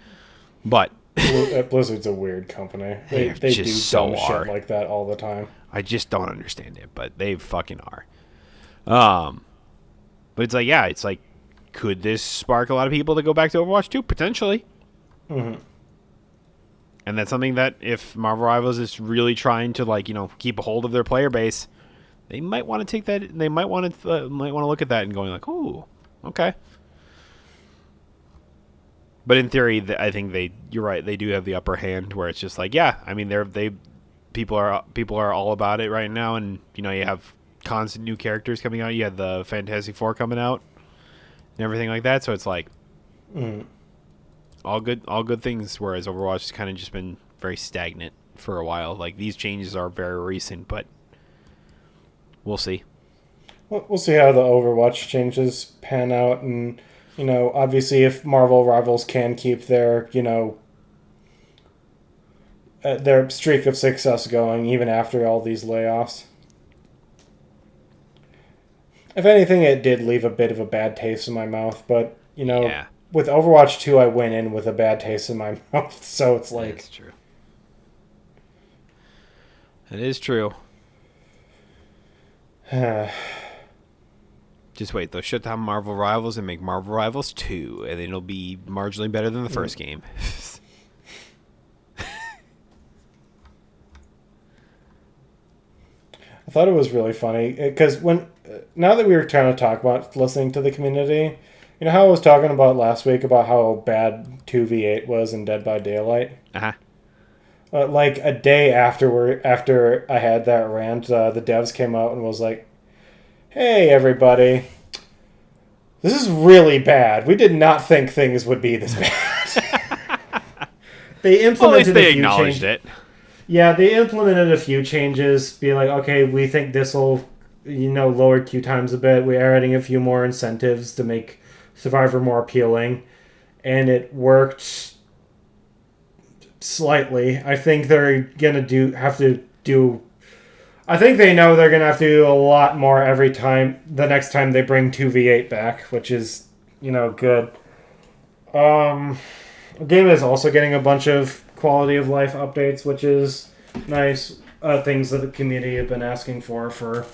But Blizzard's a weird company. They do dumb shit like that all the time. I just don't understand it, but they fucking are. But it's like, yeah, it's like, could this spark a lot of people to go back to Overwatch 2? Potentially. And that's something that if Marvel Rivals is really trying to like, keep a hold of their player base, they might want to take that. They might want to look at that and going like, oh, okay. But in theory, I think you're right. They do have the upper hand where it's just like, yeah, I mean, people are all about it right now, and you have constant new characters coming out. You had the Fantasy Four coming out and everything like that. So it's like all good things. Whereas Overwatch has kind of just been very stagnant for a while. Like these changes are very recent, but we'll see. We'll see how the Overwatch changes pan out, and obviously if Marvel Rivals can keep their their streak of success going even after all these layoffs. If anything, it did leave a bit of a bad taste in my mouth, but with Overwatch 2, I went in with a bad taste in my mouth, so it's like that's true. It is true. Just wait, they'll shut down Marvel Rivals and make Marvel Rivals 2, and then it'll be marginally better than the first game. I thought it was really funny, because now that we were trying to talk about listening to the community, how I was talking about last week about how bad 2v8 was in Dead by Daylight? Uh-huh. Like a day after I had that rant, the devs came out and was like, hey, everybody, this is really bad. We did not think things would be this bad. They implemented they acknowledged it. Yeah, they implemented a few changes, being like, okay, we think this will, lower queue times a bit. We're adding a few more incentives to make Survivor more appealing. And it worked slightly. I think they're going to I think they know they're going to have to do a lot more the next time they bring 2v8 back, which is, good. The game is also getting a bunch of quality of life updates, which is nice. Things that the community have been asking for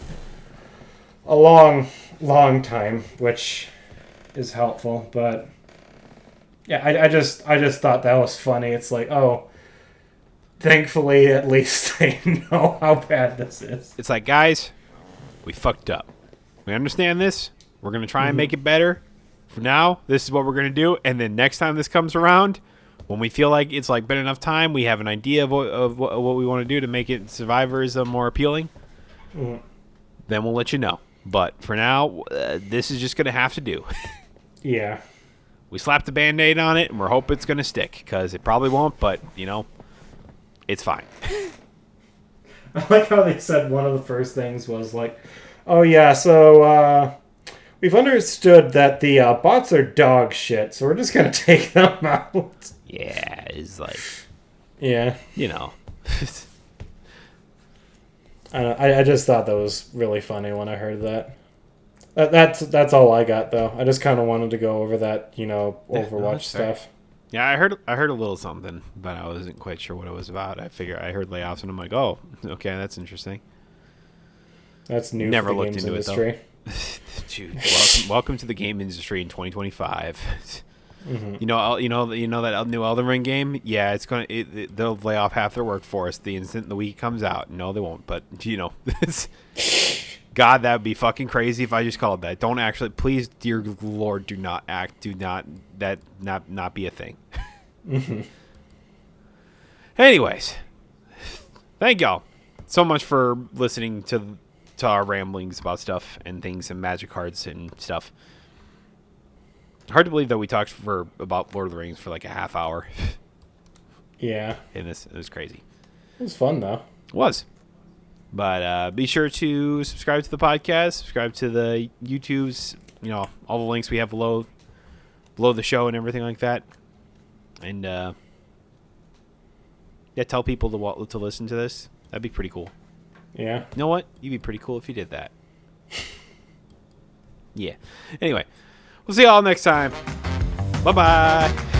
a long, long time, which is helpful. But yeah, I just thought that was funny. It's like, oh, thankfully, at least they know how bad this is. It's like, guys, we fucked up. We understand this. We're going to try and make it better. For now, this is what we're going to do. And then next time this comes around, when we feel like it's like been enough time, we have an idea of what we want to do to make it Survivors more appealing, then we'll let you know. But for now, this is just going to have to do. Yeah. We slapped a Band-Aid on it, and we're hoping it's going to stick, because it probably won't, but, it's fine. I like how they said one of the first things was like, oh yeah, so we've understood that the bots are dog shit, so we're just going to take them out. Yeah, it's like... Yeah. I just thought that was really funny when I heard that. That's all I got, though. I just kind of wanted to go over that, Overwatch stuff. Fair. Yeah, I heard a little something, but I wasn't quite sure what it was about. I heard layoffs, and I'm like, oh, okay, that's interesting. That's new. Never for the looked games into industry. it though. dude, welcome to the game industry in 2025. Mm-hmm. You know that new Elden Ring game? Yeah, they'll lay off half their workforce the instant the week comes out. No, they won't. But God, that would be fucking crazy if I just called that. Don't actually, please, dear Lord, do not be a thing. Mm-hmm. Anyways, thank y'all so much for listening to our ramblings about stuff and things and magic cards and stuff. Hard to believe that we talked about Lord of the Rings for like a half hour. Yeah. And it was crazy. It was fun, though. It was. But be sure to subscribe to the podcast, subscribe to the YouTubes, all the links we have below the show and everything like that. And tell people to listen to this. That'd be pretty cool. Yeah. You know what? You'd be pretty cool if you did that. Yeah. Anyway, we'll see y'all next time. Bye-bye.